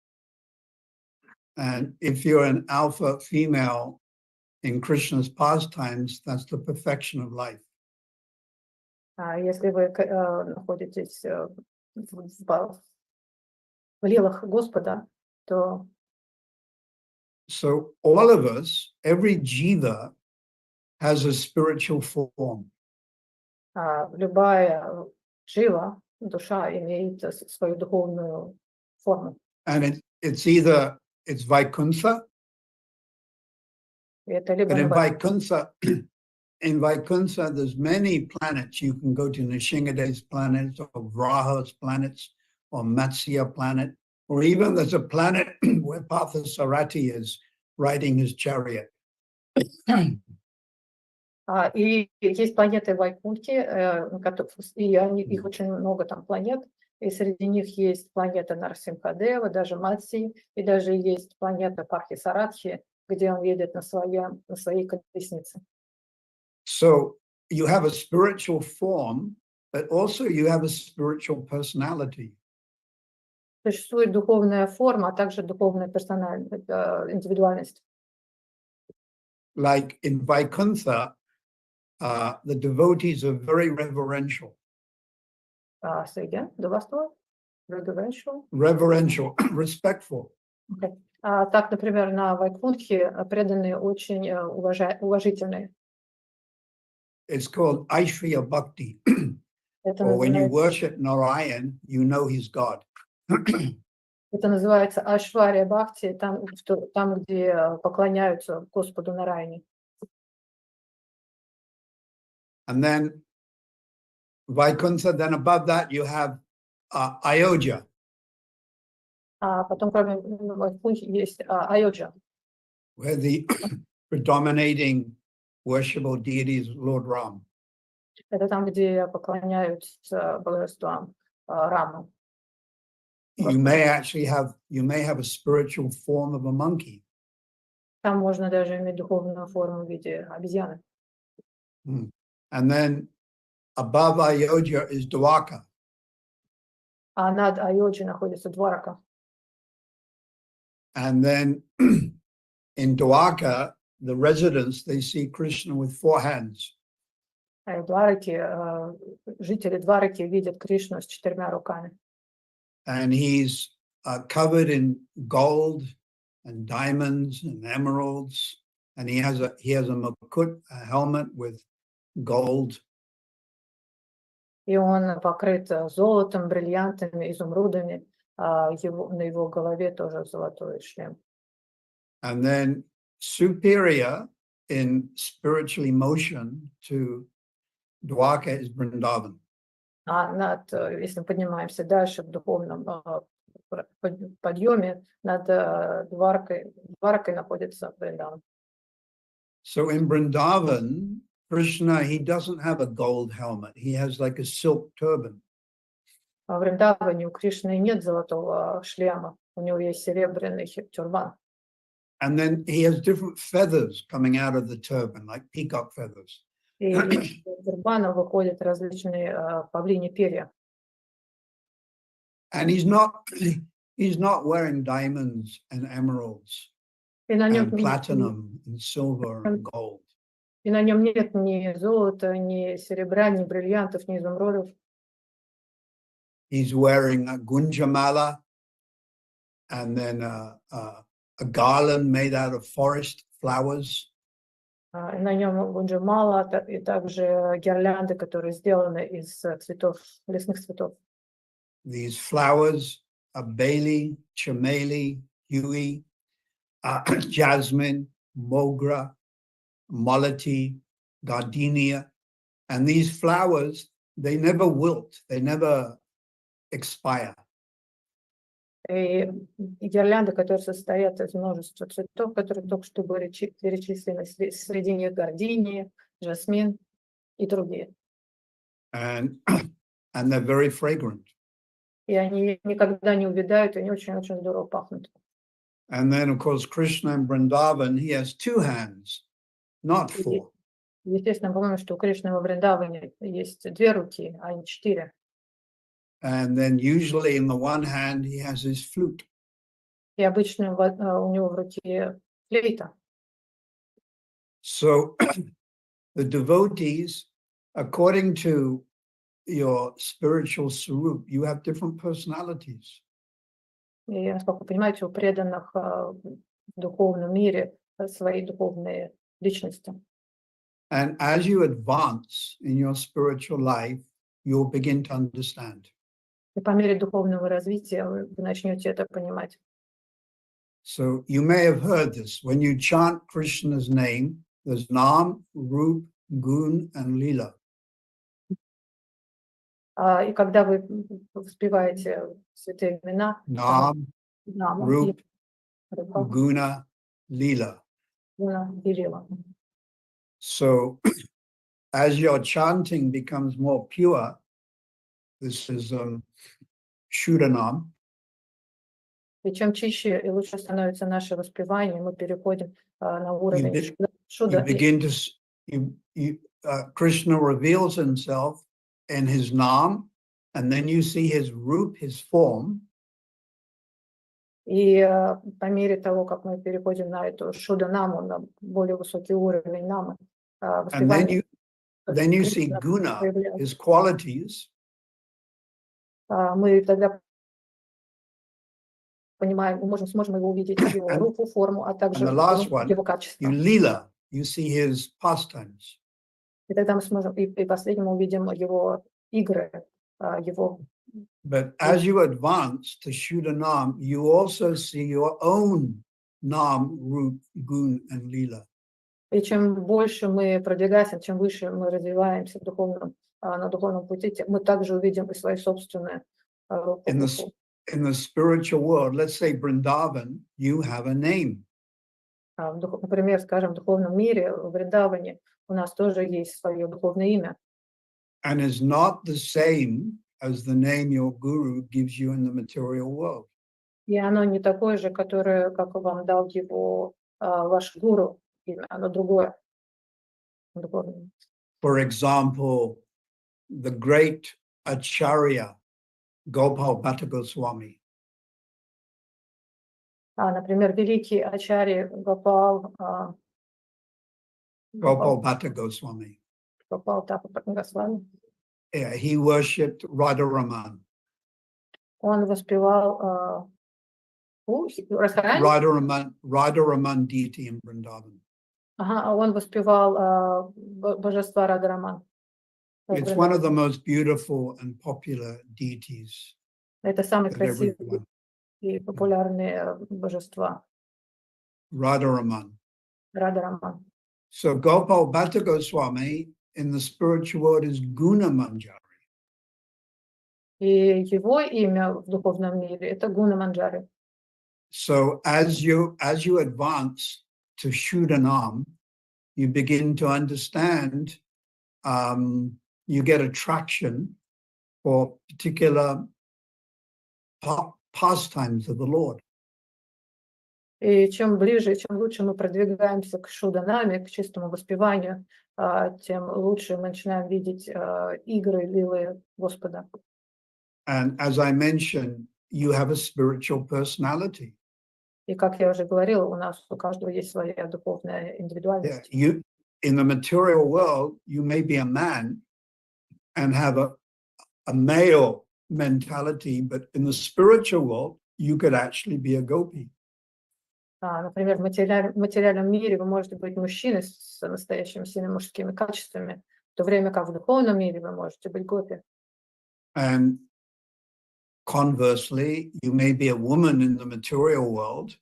And if you're an alpha female in Krishna's pastimes, that's the perfection of life. Если вы находитесь в лилах Господа, то... So all of us, every jiva has a spiritual form. Любая джива, душа, имеет свою духовную форму. And it's Vaikuntha. Это либо And in Vaikuntha, there's many planets. You can go to Nishingade's planets or Vraha's planets or Matsya planet, or even there's a planet where Partha Sarathi is riding his chariot. И есть планеты в Вайкунтхе, и их очень много там планет, и среди них есть планета Нарсимхадева, даже Матси, и даже есть планета Партхи Саратхи, где он едет на своей колеснице. So you have a spiritual form, but also you have a spiritual personality. Существует духовная форма, а также духовная индивидуальность. Like in Vaikuntha, the devotees are very reverential. Say again, the last one? Reverential? Reverential, respectful. Okay. Так, например, на Вайкунтхе преданные очень уважительные. It's called Aishriya Bhakti. Or when you worship Narayan, you know he's God. Это называется Ашвария Бхакти, там, где поклоняются Господу Нараяне. And then Vaikuntha, then above that you have Ayodhya. Потом, кроме Вайкунтхи, есть Айоджа. Where the predominating worshipable deity is Lord Ram. Это там, где поклоняются божествам Раму. You may have a spiritual form of a monkey. Там можно даже иметь духовную форму в виде обезьяны. And then above Ayodhya is Dwarka. а над Айоджи находится Дварака. And then in Dwarka, the residents, they see Krishna with 4 hands. А в Двараке, жители Двараки видят Кришну с 4 руками. And he's covered in gold and diamonds and emeralds. And he has a makut, a helmet with gold. И он покрыт золотом, бриллиантами, изумрудами. На его голове тоже золотой шлем. And then superior in spiritual emotion to Dwarka is Vrindavan. Если мы поднимаемся дальше в духовном подъеме, над Дваракой находится Вриндаван. So in Vrindavan, Krishna, he doesn't have a gold helmet. He has like a silk turban. В Вриндаване у Кришны нет золотого шлема, у него есть серебряный тюрбан. And then he has different feathers coming out of the turban, like peacock feathers. И из тюрбана выходят различные павлиньи перья. And he's not wearing diamonds and emeralds И на нем and platinum and silver and gold. И на нем нет ни золота, ни серебра, ни бриллиантов, ни изумрудов. He's wearing a gunjamala and then a garland made out of forest flowers. И на нем гунджамала, и также гирлянды, которые сделаны из цветов, лесных цветов. These flowers are baili, chameli, huey, jasmine, mogra, malati, gardenia. And these flowers, they never wilt, they never expire. И гирлянды, которые состоят из множества цветов, которые только что были перечислены, среди них гардения, жасмин и другие. And they're very fragrant. И они никогда не увядают, и они очень-очень здорово пахнут. And then, of course, Krishna in Vrindavan, he has 2 hands, not 4. Естественно, помню, что у Кришны во Вриндаване есть 2 руки, а не 4. And then usually in the one hand, he has his flute. И обычно у него в руке флейта. So the devotees, according to your spiritual swarup, you have different personalities. И, насколько вы понимаете, у преданных в духовном мире свои духовные личности. And as you advance in your spiritual life, you'll begin to understand. И по мере духовного развития вы начнете это понимать. So you may have heard this. When you chant Krishna's name, there's Nam, Rup, Gun, and Lila. И когда вы воспеваете святые имена, Nam, Rup, Guna, Lila. Гуна и Лила. So as your chanting becomes more pure, this is Shudanam. И чем чище и лучше становится наше воспевание, мы переходим на уровень шуда. Krishna reveals himself in his Nam, and then you see his Rup, his form. И по мере того, как мы переходим на эту шуда-наму, на более высокий уровень намы, воспевание. Then you see Guna, his qualities. Мы тогда понимаем, сможем его увидеть, его руку, форму, а также его качество. Lila, you see his pastimes. И тогда мы сможем, и последним увидим его игры, его. But as you advance to Shudanam, you also see your own Nam, Rup, Gun, and Lila. И чем больше мы продвигаемся, чем выше мы развиваемся на духовном пути, мы также увидим и свои собственные руку. In the spiritual world, let's say Vrindavan, you have a name. Например, скажем, в духовном мире, в Вриндаване, у нас тоже есть свое духовное имя. And is not the same as the name your guru gives you in the material world. И оно не такое же, которое, как вам дал его ваш гуру, имя, оно другое. For example, the great Acharya Gopal Bhatta Goswami. Например, великий Ачарья Гопал, Gopal Bhatta Goswami. Гопал Тапа Госвами. Yeah, he worshipped Radharaman. Он воспевал Радхарани? Radharaman deity in Vrindavan. Ага, он воспевал божества Радхараман. It's one of the most beautiful and popular deities. Это самые that красивые everyone- и популярные божества Radharaman. Радхараман. So Gopal Bhatta Goswami in the spiritual world is Guna Manjari. И его имя в духовном мире это Гуна Манджари. So as you advance to shoot an arm, you begin to understand, you get attraction for particular pastimes of the Lord. И чем ближе, чем лучше мы продвигаемся к шуданаме, к чистому воспеванию, тем лучше мы начинаем видеть игры, лилы Господа. And as I mentioned, you have a spiritual personality. И как я уже говорила, у нас у каждого есть своя духовная индивидуальность. You, in the material world, you may be a man and have a male mentality, but in the spiritual world, you could actually be a gopi. Например, в материальном мире вы можете быть мужчиной с настоящими сильными мужскими качествами, в то время как в духовном мире вы можете быть гопи. And conversely, you may be a woman in the material world,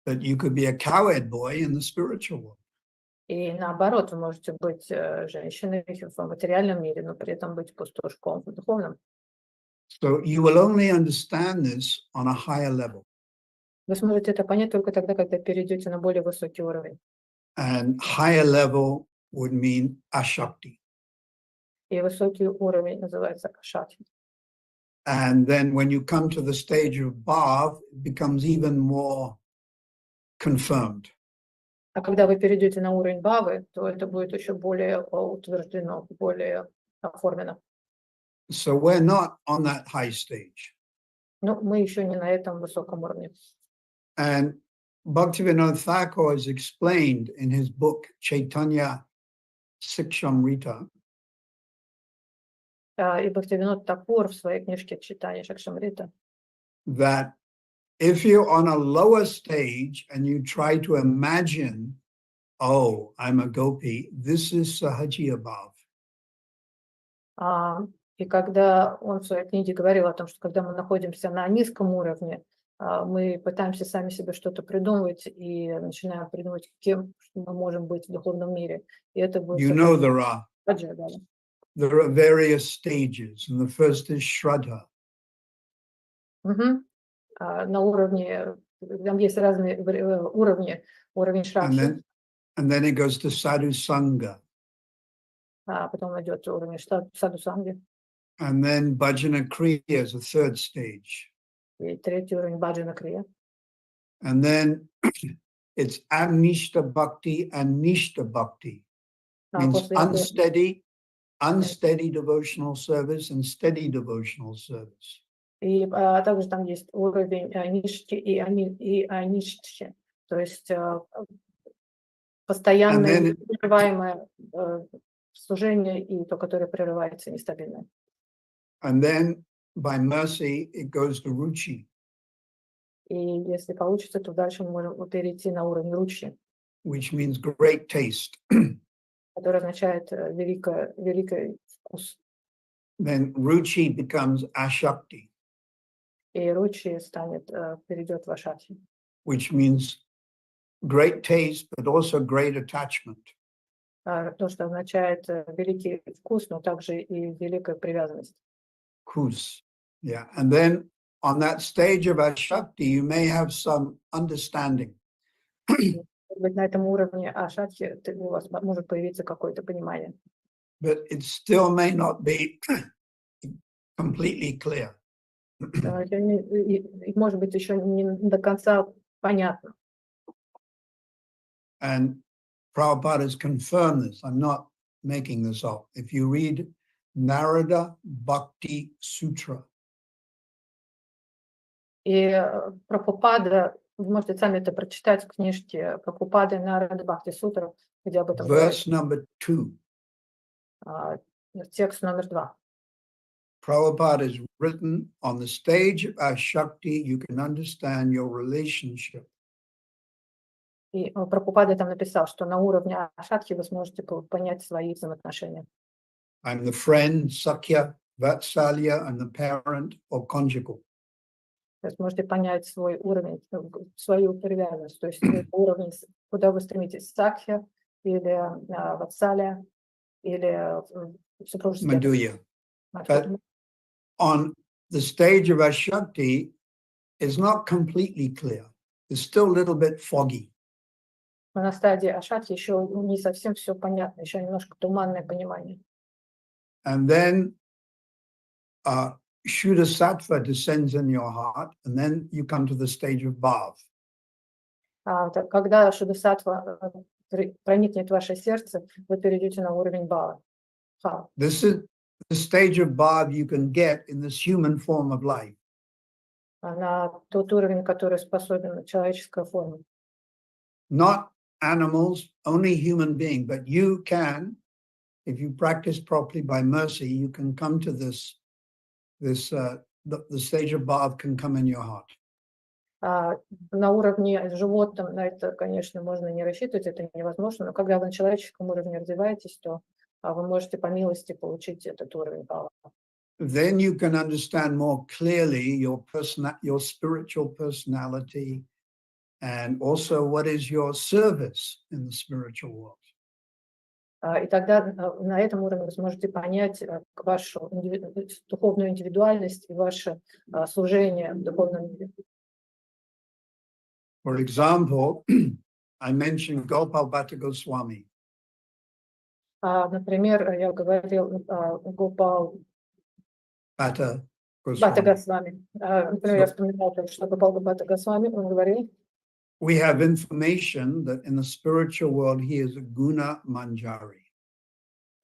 but you could be a cowherd boy in the spiritual world. И наоборот, вы можете быть женщиной в материальном мире, но при этом быть пастушком в духовном. So you will only understand this on a higher level. Вы сможете это понять только тогда, когда перейдете на более высокий уровень. And higher level would mean ashakti. И высокий уровень называется ашати. And then when you come to the stage of bhav, it becomes even more confirmed. А когда вы перейдете на уровень бавы, то это будет еще более утверждено, более оформлено. So we're not on that high stage. Но мы еще не на этом высоком уровне. And Bhaktivinoda Thakur has explained in his book Chaitanya Sikshamrita И Бхактивинод Такур в своей книжке «Читание Шакшамрита» that if you're on a lower stage and you try to imagine, oh, I'm a gopi, this is sahaji abhav. И когда он в своей книге говорил о том, что когда мы находимся на низком уровне, мы пытаемся сами себе что-то придумывать и начинаем придумывать, кем мы можем быть в духовном мире. И это будет... You know there are да. various stages, and the first is Shraddha. На уровне, там есть разные уровни, уровень Шрадхи, And then it goes to Sadhu Sangha. потом идет уровень Саду Санги, And then Bhajana Kriya is a third stage. и третий уровень Баджана Крия. And then it's Anishta Bhakti and Nishta Bhakti. Means unsteady devotional service and steady devotional service. И также там есть уровень Ништи и Аништи, то есть постоянное непрерываемое служение и то, которое прерывается нестабильно. And then by mercy it goes to Ruchi. И если получится, то дальше мы можем перейти на уровень Ручи, which means great taste. который означает великий вкус. Then Ruchi becomes Ashakti, И Ручи перейдет в Ашати, which means great taste, but also great attachment. то, что означает великий вкус, но также и великая привязанность. Kus. Yeah. And then on that stage of Ashakti, you may have some understanding. На этом уровне Ашати у вас может появиться какое-то понимание. But it still may not be completely clear. Может быть, еще не до конца понятно. And Prabhupada has confirmed this. I'm not making this up. If you read Narada Bhakti Sutra. И Прабхупада, вы можете сами это прочитать в книжке Прабхупады Нарада Бхакти Сутра, где об этом Verse говорится. number 2. Текст номер 2. Prabhupada is written on the stage of our Shakti, you can understand your relationship. И Прабхупада там написал, что на уровне Ашатхи вы сможете понять свои взаимоотношения. I'm the friend, Sakya, Vatsalya, and the parent or conjugal. То есть можете понять свой уровень, свою привязанность, то есть уровень, куда вы стремитесь, сакхи или ватсалия, или супружеский. Madhurya. But on the stage of our Shakti, it's not completely clear. It's still a little bit foggy. Но на стадии Ашатхи еще не совсем все понятно, еще немножко туманное понимание. And then Shuddha Sattva descends in your heart, and then you come to the stage of Bhav. Когда Шудасаттва проникнет в ваше сердце, вы перейдете на уровень Бхава. This is the stage of Bhav you can get in this human form of life. На тот уровень, который способен человеческая форма. Not animals, only human being, but you can, if you practice properly by mercy, you can come to the stage of Bhav can come in your heart. На уровне животном на это, конечно, можно не рассчитывать, это невозможно, но когда вы на человеческом уровне развиваетесь, то вы можете по милости получить этот уровень Бхава. Then you can understand more clearly your spiritual personality and also what is your service in the spiritual world. И тогда на этом уровне вы сможете понять вашу духовную индивидуальность и ваше служение в духовном мире. For example, I mentioned Gopal Bhatta Goswami. Например, я говорил Гопал Bhatta Бхатта Goswami. Госвами. Например, я вспоминал, что Гопал Бхатта Госвами, он говорил, We have information that in the spiritual world he is a guna manjari.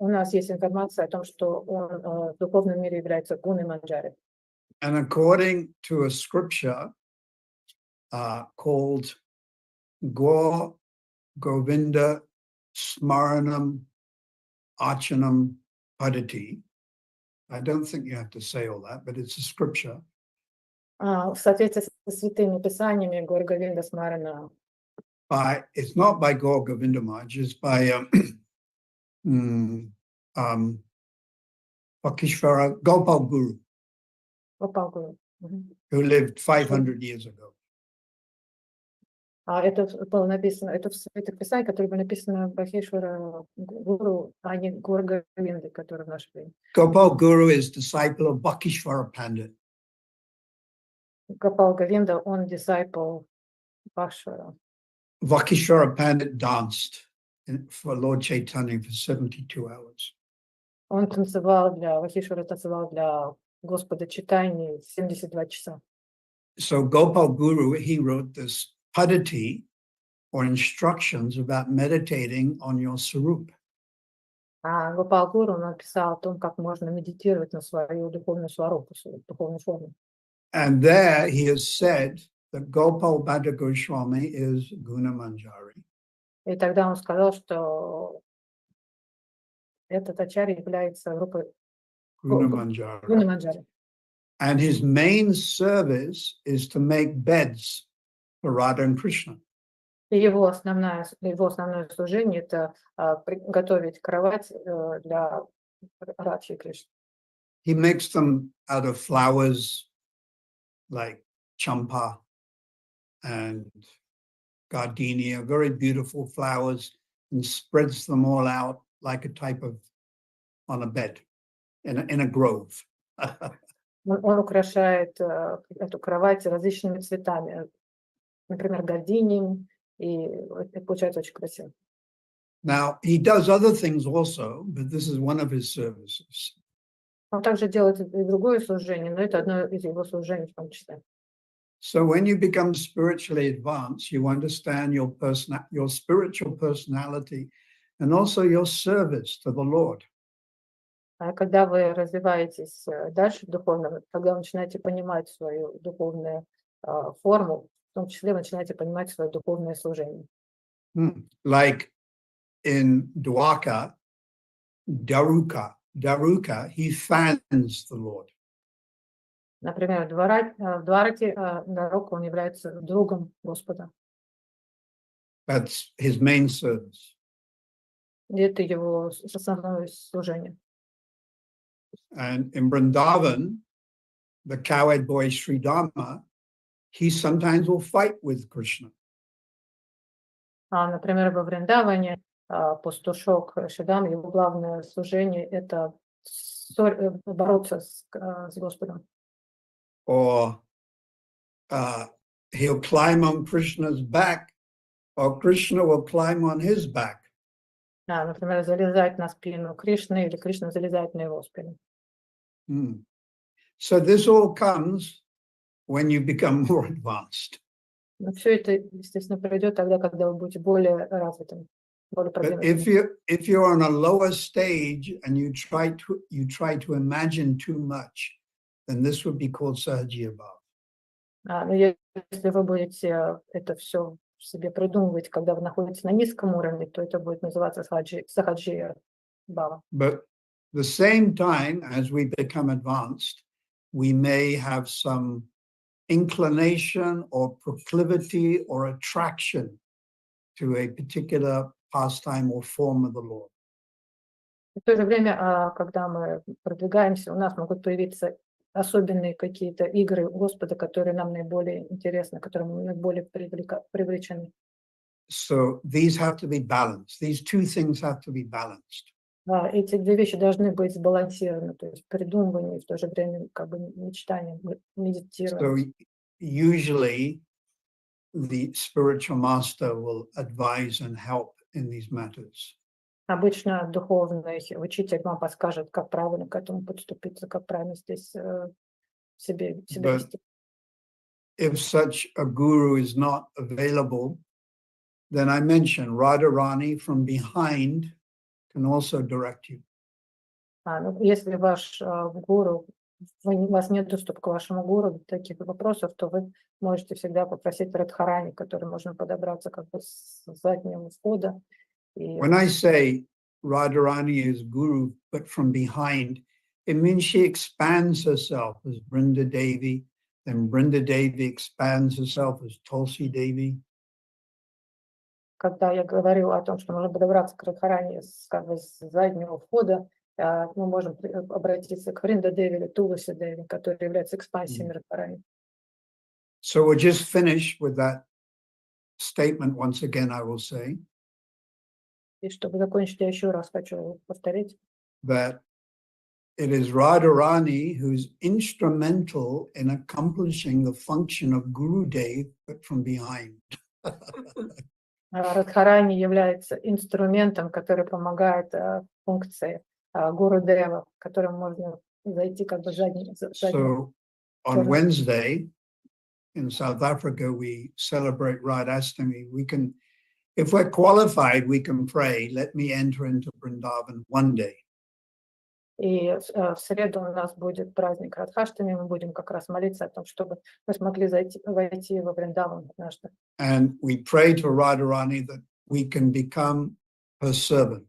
у нас есть информация о том, что он в духовном мире является гуной манджари. And according to a scripture called Gaur Govinda Smaranam Archanam Padati, I don't think you have to say all that, but it's a scripture. В соответствии со святыми писаниями Гор Говинда Смарана. It's not by Gaur Govinda Maharaj, it's by Vakishvara Gopal Guru, Гопал Гуру. who lived 500 years ago. Это было написано, это в святых писаниях, которые были написаны Бхакишвара Гуру, а не Гор Говинды, который в наше время. Gopal Guru is disciple of Vakishvara Pandit. Гопал Говинда, он disciple Бхакшвара. Vakishvara Pandit danced for Lord Chaitanya for 72 hours. Он танцевал Бхакишвара танцевал для Господа Чайтаньи 72 часа. So Gopal Guru, he wrote this padati or instructions about meditating on your sarup. А Гопал Гуру написал о том, как можно медитировать на свою духовную сварупу, свою духовную форму. And there he has said that Gopal Bhatta Goswami is Guna Manjari. И тогда он сказал, что этот ачарья является группой Guna Manjari. Гуна Манджари. And his main service is to make beds for Radha and Krishna. И его основное служение – это готовить кровать для Радхи и Кришны. He makes them out of flowers like champa and gardenia, very beautiful flowers, and spreads them all out like a type of on a bed in a grove. Он украшает эту кровать различными цветами, например, гардиниями, и это получается очень красиво. Now, he does other things also, but this is one of his services. Он также делает и другое служение, но это одно из его служений в том числе. So when you become spiritually advanced, you understand your spiritual personality and also your service to the Lord. А когда вы развиваетесь дальше духовно, когда вы начинаете понимать свою духовную форму, в том числе вы начинаете понимать свое духовное служение. Like in Dwaka, Daruka, he fans the Lord. Например, в Двараке Дарока, он является другом Господа. That's his main service. И это его основное служение. And in Vrindavan, the cowherd boy Sri Dharma, he sometimes will fight with Krishna. Например, во Вриндаване пастушок Шидам, его главное служение – это бороться с Господом. Or he'll climb on Krishna's back, or Krishna will climb on his back. Например, залезать на спину Кришны, или Кришна залезает на его спину. So this all comes when you become more advanced. Но все это, естественно, пройдет тогда, когда вы будете более развитым, более But продвинутым. if you're on a lower stage and you try to imagine too much, then this would be called Sahajiya Bhava. Но если вы будете это все себе придумывать, когда вы находитесь на низком уровне, то это будет называться Сахаджия Бхава. But the same time as we become advanced, we may have some inclination or proclivity or attraction to a particular pastime or form of the Lord. В то же время, когда мы продвигаемся, у нас могут появиться особенные какие-то игры Господа, которые нам наиболее интересны, которым мы наиболее привлечены. So these have to be balanced. These two things have to be balanced. Эти две вещи должны быть сбалансированы, то есть придумывание и в то же время как бы мечтание, медитирование. So usually the spiritual master will advise and help in these matters. Обычно духовный учитель вам подскажет, как правильно к этому подступиться, как правильно здесь себя вести. If such a guru is not available, then I mentioned Radharani from behind can also direct you. Если ваш гуру, у вас нет доступа к вашему гуру в таких вопросах, то вы можете всегда попросить Радхарани, который можно подобраться как бы с заднего входа. When I say Radharani is guru, but from behind, it means she expands herself as Brinda Devi, then Brinda Devi expands herself as Tulsi Devi. Когда я говорю о том, что можно подобраться к Радхарани как бы с заднего входа, мы можем обратиться к Бринда Деви или Туласи Деви, которые являются экспансиями Радхарани. So we'll just finish with that statement once again, I will say. И чтобы закончить, я еще раз хочу повторить, That it is Radharani who's instrumental in accomplishing the function of Guru Dev, but from behind. Радхарани является инструментом, который помогает функции Гуру Дева, которым можно зайти как бы задним. So on Wednesday in South Africa, we celebrate Radhastami. We can, if we're qualified, we can pray, let me enter into Vrindavan one day. И в среду у нас будет праздник Радхаштами, мы будем как раз молиться о том, чтобы мы смогли войти во Вриндаван однажды. And we pray to Radharani that we can become her servant.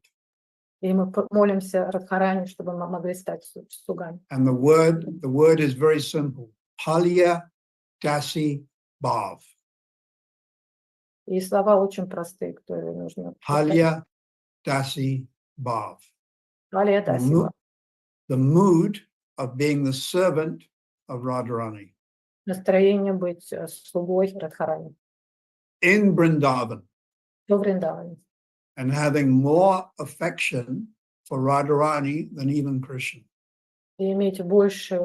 И мы молимся Радхарани, чтобы мы могли стать слугами. And the word is very simple. Palya Dasi Bhav. И слова очень простые, которые нужно. Palya Dasi Bhav. Палия Даси Бхав. The mood of being the servant of Radharani. Настроение быть слугой Радхарани. In Vrindavan. Во Вриндаване. And having more affection for Radharani than even Krishna. И иметь больше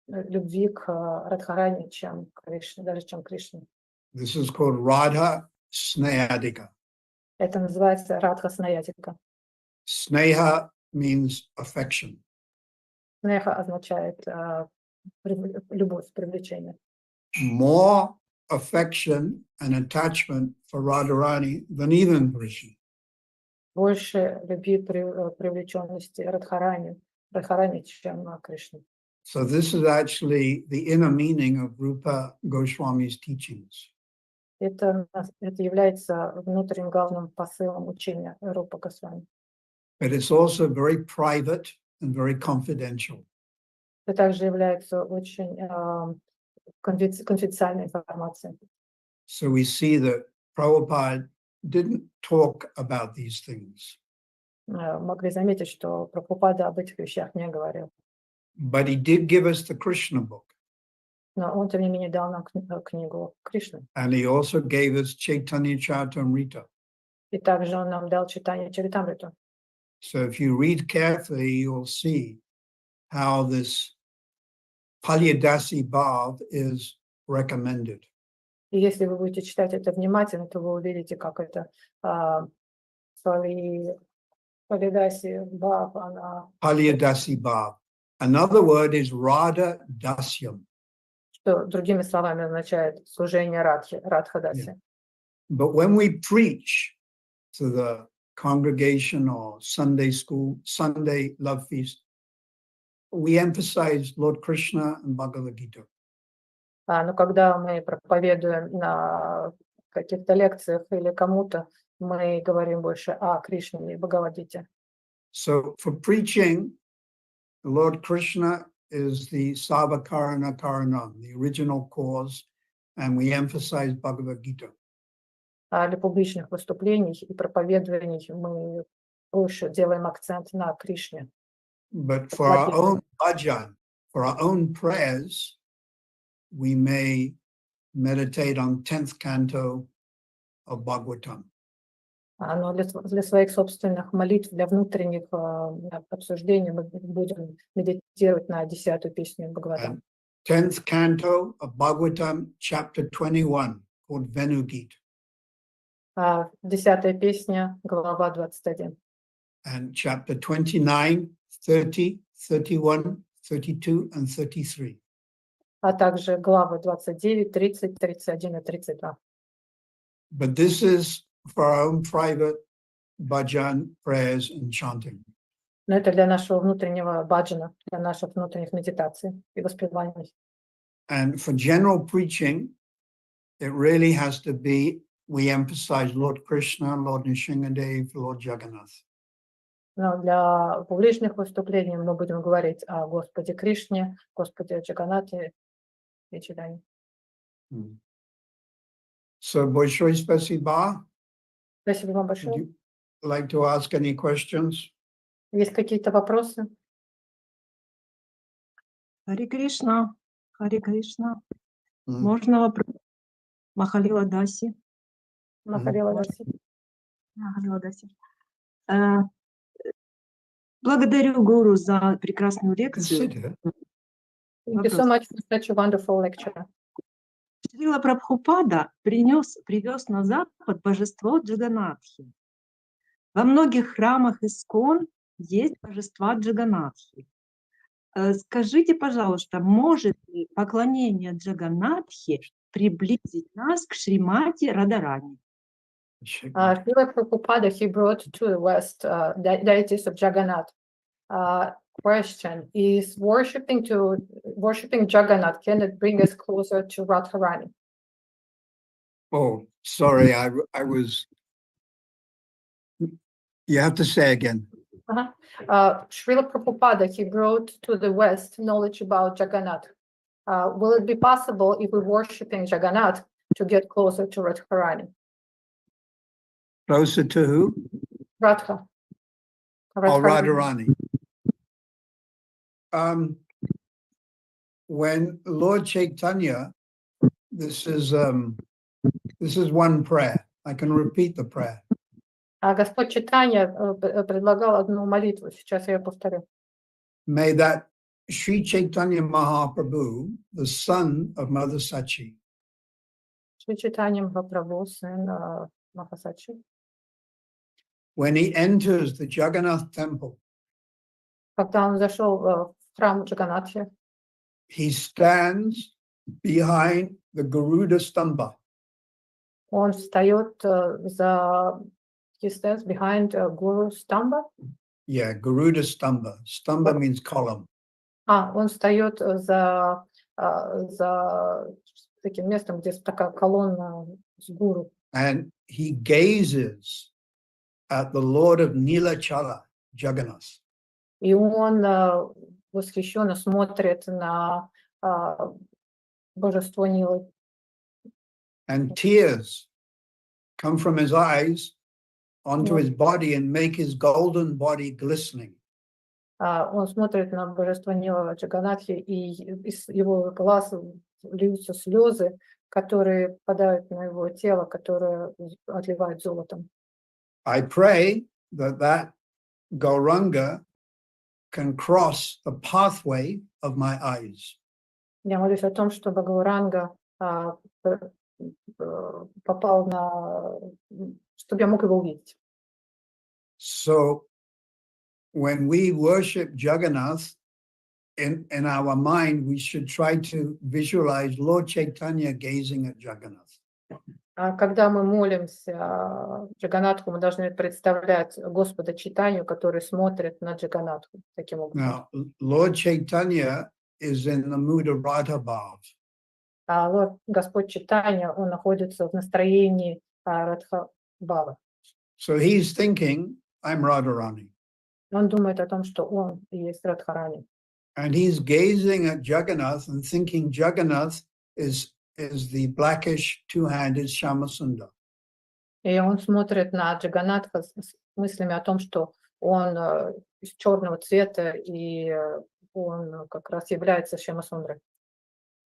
любви к Радхарани, чем Кришне, даже чем Кришне. This is called Radha Snehadika. Это называется Радха Снаятика. Sneha means affection. Снеха означает любовь, привлечение. More affection and attachment for Radharani than even Krishna. Больше любви, привлеченности Радхарани, Радхарани, чем Кришна. So this is actually the inner meaning of Rupa Goswami's teachings. Это является внутренним главным посылом учения Рупа Госвами. But it's also very private and very confidential. Это также является очень конфиденциальной информацией. So we see that Prabhupada didn't talk about these things, Могли заметить, что Прабхупада об этих вещах не говорил. but he did give us the Krishna book, Но он, тем не менее, дал нам книгу Кришны. and he also gave us Chaitanya Charitamrita. И также он нам дал читание Чаритамриту. So if you read carefully, you'll see how this Palyadasi Bhav is recommended. И если вы будете читать это внимательно, то вы увидите, как это Палидаси Бхав, она, Palyadasi Bhav. Another word is Radha Dasyam. что другими словами означает служение Радхи, Радхадаси. But when we preach to the congregation or Sunday school, Sunday love feast, we emphasize Lord Krishna and Bhagavad Gita. Но когда мы проповедуем на каких-то лекциях или кому-то, мы говорим больше о Кришне и Бхагавадгите. So for preaching, Lord Krishna is the Savakarana Karanam, the original cause, and we emphasize Bhagavad Gita. А для публичных выступлений и проповедований мы больше делаем акцент на Кришне. But for our own bhajan, for our own prayers, we may meditate on 10th canto of Bhagavatam. Но для своих собственных молитв, для внутренних обсуждений мы будем медитировать на 10-ю песню Бхагаватам. 10th canto of Bhagavatam, chapter 21, called Venugit. 10-я песня, глава 21. And chapter 29, 30, 31, 32, and 33. А также главы 29, 30, 31 и 32. But this is for our own private bhajan prayers and chanting. Но это для нашего внутреннего баджана, для наших внутренних медитаций и воспеваний. And for general preaching, it really has to be, we emphasize Lord Krishna, Lord Nrsimhadev, Lord Jagannath. Но для публичных выступлений мы будем говорить о Господе Кришне, Господе Джаганнатhe и Чидане. So, большое спасибо. Спасибо вам Would большое. you like to ask any questions? Есть какие-то вопросы? Харе Кришна, Харе Кришна. Mm. Можно вопрос? Махалила Даси. Махарила Можно? Даси. Махалила Даси. Благодарю гуру за прекрасную лекцию. Consider Thank you so much for such a wonderful lecture. Шрила Прабхупада привез на Запад божество Джаганатхи. Во многих храмах Искон есть божества Джаганатхи. Скажите, пожалуйста, может ли поклонение Джаганатхи приблизить нас к Шримати Радарани? Srila Prabhupada, he brought to the West deities of Jagannath. Question, is worshipping Jagannath, can it bring us closer to Radharani? Oh, sorry, I was. You have to say again. Srila Prabhupada, he brought to the West knowledge about Jagannath. Will it be possible if we're worshipping Jagannath to get closer to Radharani? Closer to who? Radha. Oh, Radharani. When Lord Chaitanya, this is one prayer. I can repeat the prayer. Господь Чайтанья предлагал одну молитву. Сейчас я ее повторю. May that Sri Chaitanya Mahaprabhu, the son of Mother Sachi, Шри Чайтанья Махапрабху, сын Махасачи, when he enters the Jagannath temple, когда он зашел в храм Джаганнатхи, he stands behind the Garuda Stamba. он встает he stands behind Guru Stamba. Yeah, Garuda Stamba. Stamba means column. Он встает за таким местом, где такая колонна с гуру. And he gazes at the Lord of Nilachala, Jagannath. И он восхищенно смотрит на божество Нилы. And tears come from his eyes onto Yeah. his body and make his golden body glistening. Он смотрит на божество Нила Джаганатхи, и из его глаз льются слезы, которые падают на его тело, которое отливает золотом. I pray that Gauranga can cross the pathway of my eyes. Я молюсь о том, чтобы Гауранга попал чтобы я мог его увидеть. So when we worship Jagannath, in our mind, we should try to visualize Lord Chaitanya gazing at Jagannath. Когда мы молимся Джаганатху, мы должны представлять Господа Чайтанью, который смотрит на Джаганатху таким образом. Now, Lord Chaitanya is in the mood of Radha Bhav. Господь Чайтанья, он находится в настроении Радха Бхава. So he's thinking, I'm Radharani. Он думает о том, что он и есть Радхарани. And he's gazing at Jagannath and thinking Jagannath is the blackish two-handed Shyamasundar. И он смотрит на Джаганатха с мыслями о том, что он из черного цвета, и он как раз является Шьямасундрой.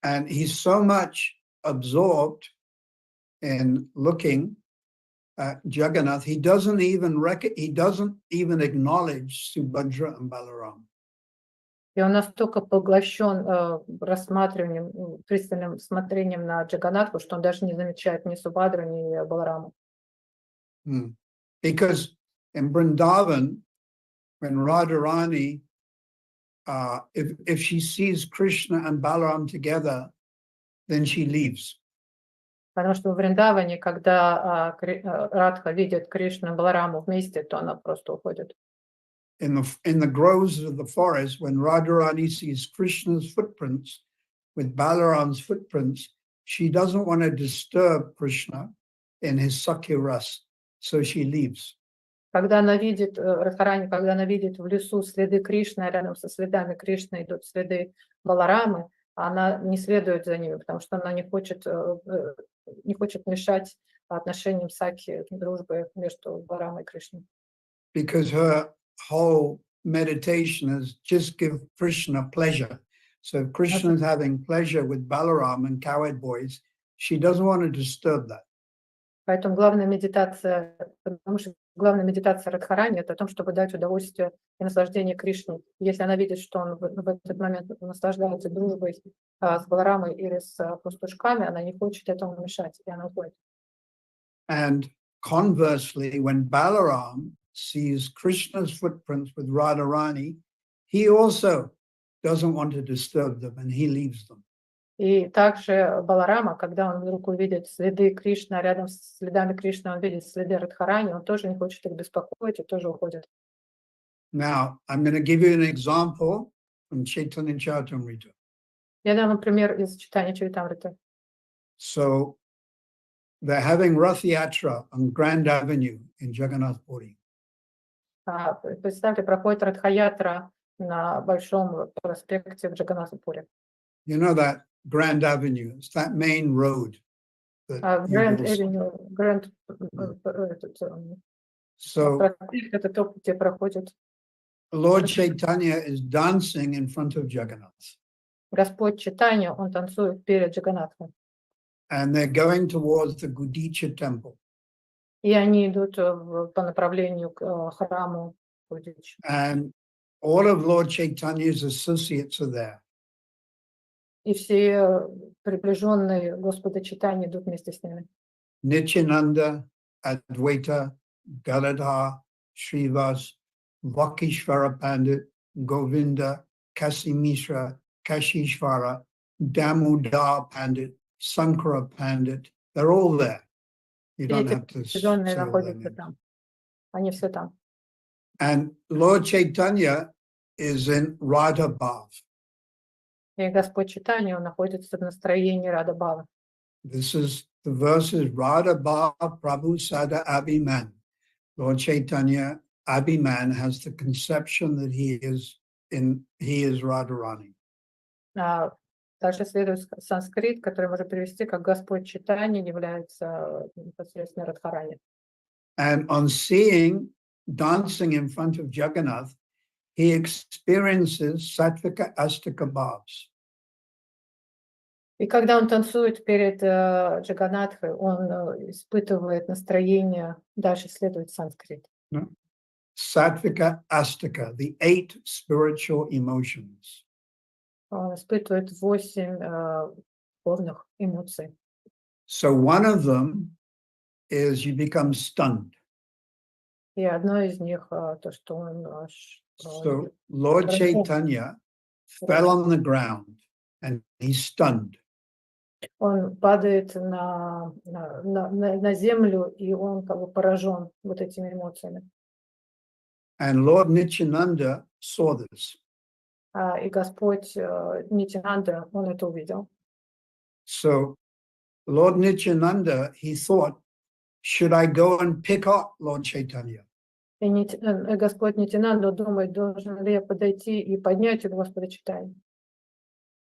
And he's so much absorbed in looking at Jagannath, he doesn't even acknowledge Subhadra and Balaram. И он настолько поглощен рассматриванием, пристальным смотрением на Джаганатху, что он даже не замечает ни Субхадру, ни Балараму. Because in Vrindavan, when Radharani, if she sees Krishna and Balaram together, then she leaves. Потому что в Вриндаване, когда Радха видит Кришну и Балараму вместе, то она просто уходит. In the groves of the forest, when Radharani sees Krishna's footprints with Balaram's footprints, she doesn't want to disturb Krishna in his Sakhya ras, so she leaves. Когда она видит, Радхарани, когда она видит в лесу следы Кришны, а рядом со следами Кришны идут следы Баларамы, она не следует за ними, потому что она не хочет мешать отношениям Сакхи, дружбы между Баларамой и Кришной. Because her whole meditation is just give Krishna pleasure. So if Krishna is having pleasure with Balaram and cowherd boys, she doesn't want to disturb that. Поэтому главная медитация Радхарани — это о том, чтобы дать удовольствие и наслаждение Кришне. Если она видит, что он в этот момент наслаждается дружбой с Баларамой или с пастушками, она не хочет этому мешать, и она уходит. And conversely, when Balaram sees Krishna's footprints with Radharani, he also doesn't want to disturb them and he leaves them. И также Баларама, когда он вдруг увидит следы Кришны, а рядом с следами Кришны он видит следы Радхарани, он тоже не хочет их беспокоить и тоже уходит. Now, I'm going to give you an example from Chaitanya Charitamrita. Я дам вам пример из читания Чаритамриты. So, they're having Rath Yatra on Grand Avenue in Jagannath Puri. Представьте, проходит Радха-ятра на Большом проспекте в Джаганнатхапуре. You know that Grand Avenue, it's that main road. Grand Avenue, Grand проспект — это то, где проходит. Lord Chaitanya is dancing in front of Jagannath. Господь Чайтанья, он танцует перед Джаганнатхом. And they're going towards the Gudicha temple. И они идут по направлению к храму Гудичи. And all of Lord Chaitanya's associates are there. И все приближенные Господа Чайтаньи идут вместе с ними. Nityananda, Advaita, Galadhar, Srivas, Vakishvara Pandit, Govinda, Kasimishra, Kashishvara, Damodar Pandit, Sankara Pandit, they're all there. You don't have to say all their находятся names. там. Они все там. And Lord Chaitanya is in Radha Bhav. И Господь Чайтанья, он находится в настроении Рада Бхава. This is the verses Radha Bhav Prabhu Sada Abhiman. Lord Chaitanya Abhiman has the conception that he is Radharani. Дальше следует санскрит, который можно перевести как Господь Чайтанья является непосредственно Радхарани. And on seeing dancing in front of Jagannath, he experiences Sattvika Astika Bhavs. И когда он танцует перед Джаганатхой, он испытывает настроение, дальше следует санскрит. Sattvika Astika, the 8 spiritual emotions. Он испытывает 8 духовных эмоций. So one of them is you become stunned. И одно из них то, что он So Lord Chaitanya fell on the ground and he's stunned. он падает на землю, и он как бы поражен вот этими эмоциями. And Lord Nityananda saw this. И Господь Нитянанда, он это увидел. So Lord Nityananda, he thought, should I go and pick up Lord Chaitanya? И Господь Нитянанда думает, должен ли я подойти и поднять Господа Чайтанью.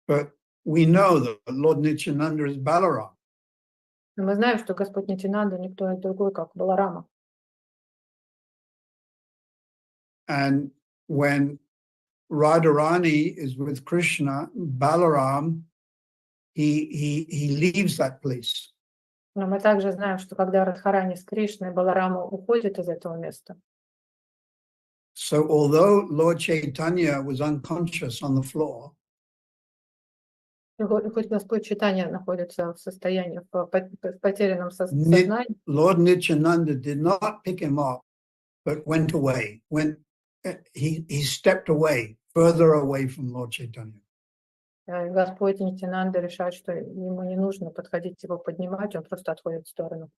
But we know that Lord Nityananda is Balaram. Мы знаем, что Господь Нитянанда никто другой, как Баларама. And when Radharani is with Krishna, Balaram, he leaves that place. Но мы также знаем, что когда Радхарани с Кришной, Баларама уходит из этого места. So although Lord Chaitanya was unconscious on the floor, И хоть Господь Чайтанья находится в состоянии, в потерянном сознании, Lord Nityananda did not pick him up, but went away. He stepped away, further away from Lord Chaitanya. Господь Нитянанда решает, что ему не нужно подходить его поднимать, он просто отходит в сторону.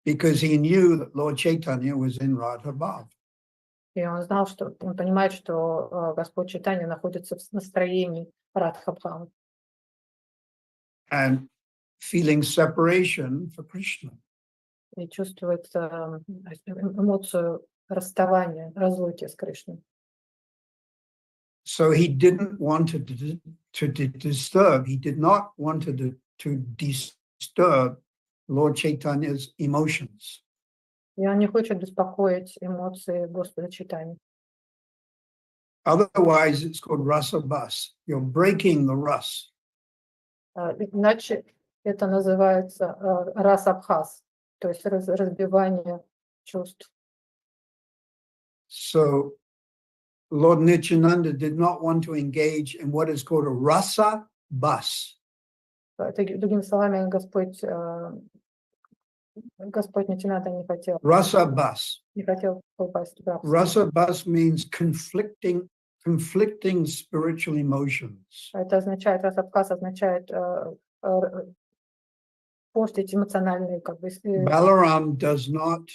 Because he knew that Lord Chaitanya was in Radha Bhav. И он знал, что он понимает, что Господь Чайтанья находится в настроении Радха-бхавы. And feeling separation for Krishna. И чувствует эмоцию расставания, разлуки с Кришной. So he didn't want to disturb. He did not want to disturb Lord Chaitanya's emotions. И он не хочет беспокоить эмоции Господа Чайтаньи. Otherwise, it's called rasa bas. You're breaking the ras. Иначе это называется рас-абхаз, то есть разбивание чувств. So Lord Nityananda did not want to engage in what is called a rasa bas. Другими словами, Господь Нитянанда не хотел. Rasa bas. Не хотел попасть в рабство. Rasa bas means conflicting spiritual emotions. Это означает, рас-абхаз означает портить эмоциональные как бы. Balaram does not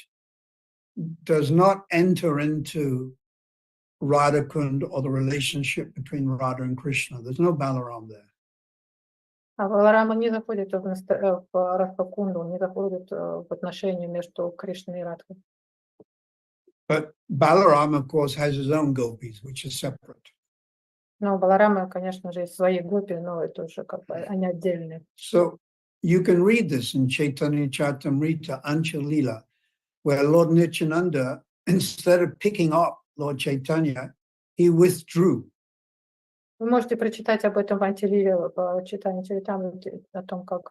enter into Radha Kund or the relationship between Radha and Krishna. There's no Balaram there. А Баларама не заходит в Радха-кунду, он не заходит в отношения между Кришной и Радхой. But Balaram, of course, has his own gopis, which is separate. Но у Баларама, конечно же, есть свои гопи, но это уже как бы они отдельные. So you can read this in Chaitanya Charitamrita, Ancha Lila, where Lord Nityananda, instead of picking up Lord Chaitanya, he withdrew. Вы можете прочитать об этом в Антилиле, в читании Чаритамрити, о том, как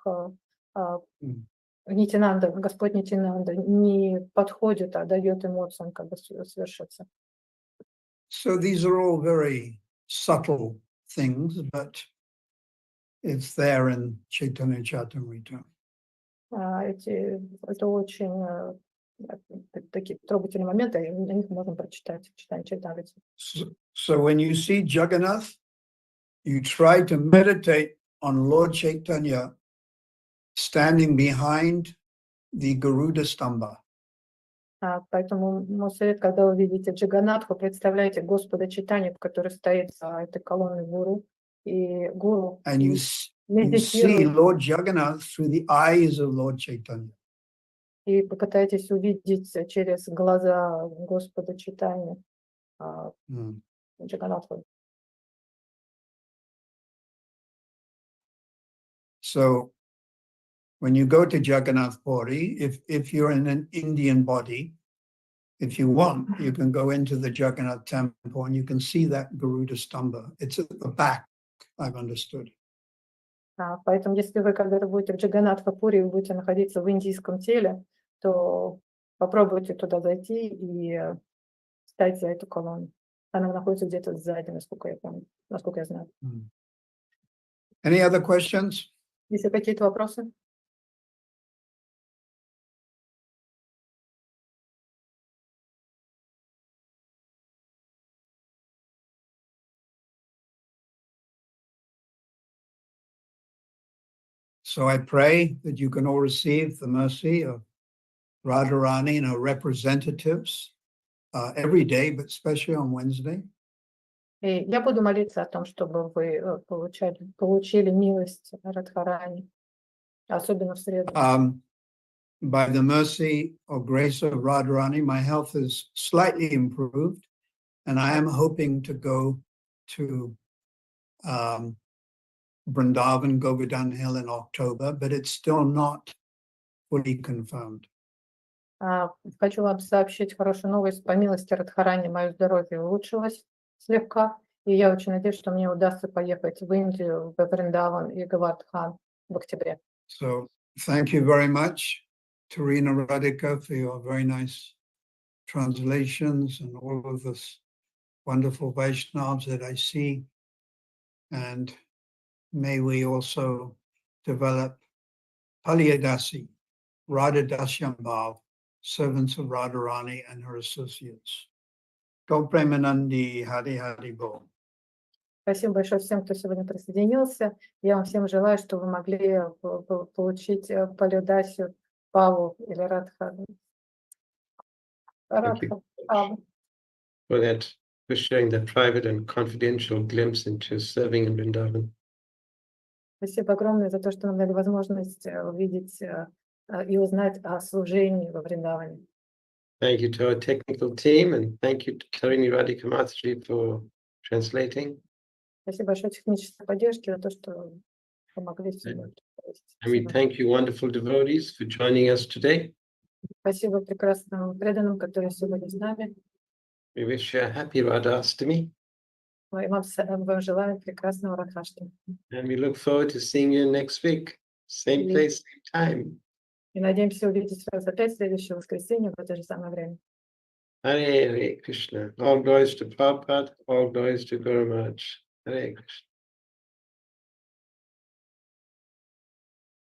Нитянанда, Господь Нитянанда не подходит, а дает эмоциям как бы свершиться. So these are all very subtle things, but it's there in Chaitanya Charitamrita. Это очень такие трогательные моменты, о них можно прочитать в читании Чаритамрити. So when you see Jagannath, you try to meditate on Lord Chaitanya standing behind the Garuda Stamba. Поэтому мой совет, когда вы видите Джаганатху, представляете Господа Чайтанью, который стоит за этой колонной гуру, и гуру And you see медитирует, Lord Jagannath through the eyes of Lord Chaitanya. и попытаетесь увидеть через глаза Господа Чайтаньи Mm. Джаганатху. So when you go to Jagannath Puri, if you're in an Indian body, if you want, you can go into the Jagannath temple and you can see that Garuda Stamba. It's at the back, I've understood. Поэтому, если вы когда-то будете в Джаганнатха-пури, вы будете находиться в индийском теле, то попробуйте туда зайти и встать за эту колонну. Она находится где-то сзади, насколько я помню, насколько я знаю. Any other questions? Есть ли какие-то вопросы? So I pray that you can all receive the mercy of Radharani and her representatives every day, but especially on Wednesday. И я буду молиться о том, чтобы вы получили милость Радхарани, особенно в среду. By the mercy or grace of Radharani, my health is slightly improved, and I am hoping to go to Vrindavan, Govardhan Hill in October, but it's still not fully confirmed. Хочу вам сообщить хорошую новость. По милости Радхарани мое здоровье улучшилось слегка, и я очень надеюсь, что мне удастся поехать в Индию, в Вриндаван и Гавардхан в октябре. So thank you very much, Tarina Radhika, for your very nice translations and all of this wonderful Vaishnavas that I see. And may we also develop Paliyadasi, Radha Dasyambhav, servants of Radharani and her associates. Go Premanandi, Hari Hari Bo. Спасибо большое всем, кто сегодня присоединился. Я вам всем желаю, чтобы вы могли получить Палидасию, Паву или Радхану. For that, for sharing that private and confidential glimpse into serving in Vrindavan. Спасибо огромное за то, что нам дали возможность увидеть и узнать о служении во Вриндаване. Thank you to our technical team, and thank you to Tarini Radhika Matsri for translating. Спасибо большое технической поддержке за то, что помогли всем. And we thank you, wonderful devotees, for joining us today. Спасибо прекрасным преданным, которые сегодня с нами. We wish you a happy Radhastami. Мы вам желаем прекрасного Радхаштами. And we look forward to seeing you next week. Same place, same time. И надеемся увидеть вас опять в следующее воскресенье в это же самое время. Hare Hare Krishna. All glories to Prabhupada, all glories to Guru Maharaj. Hare Krishna.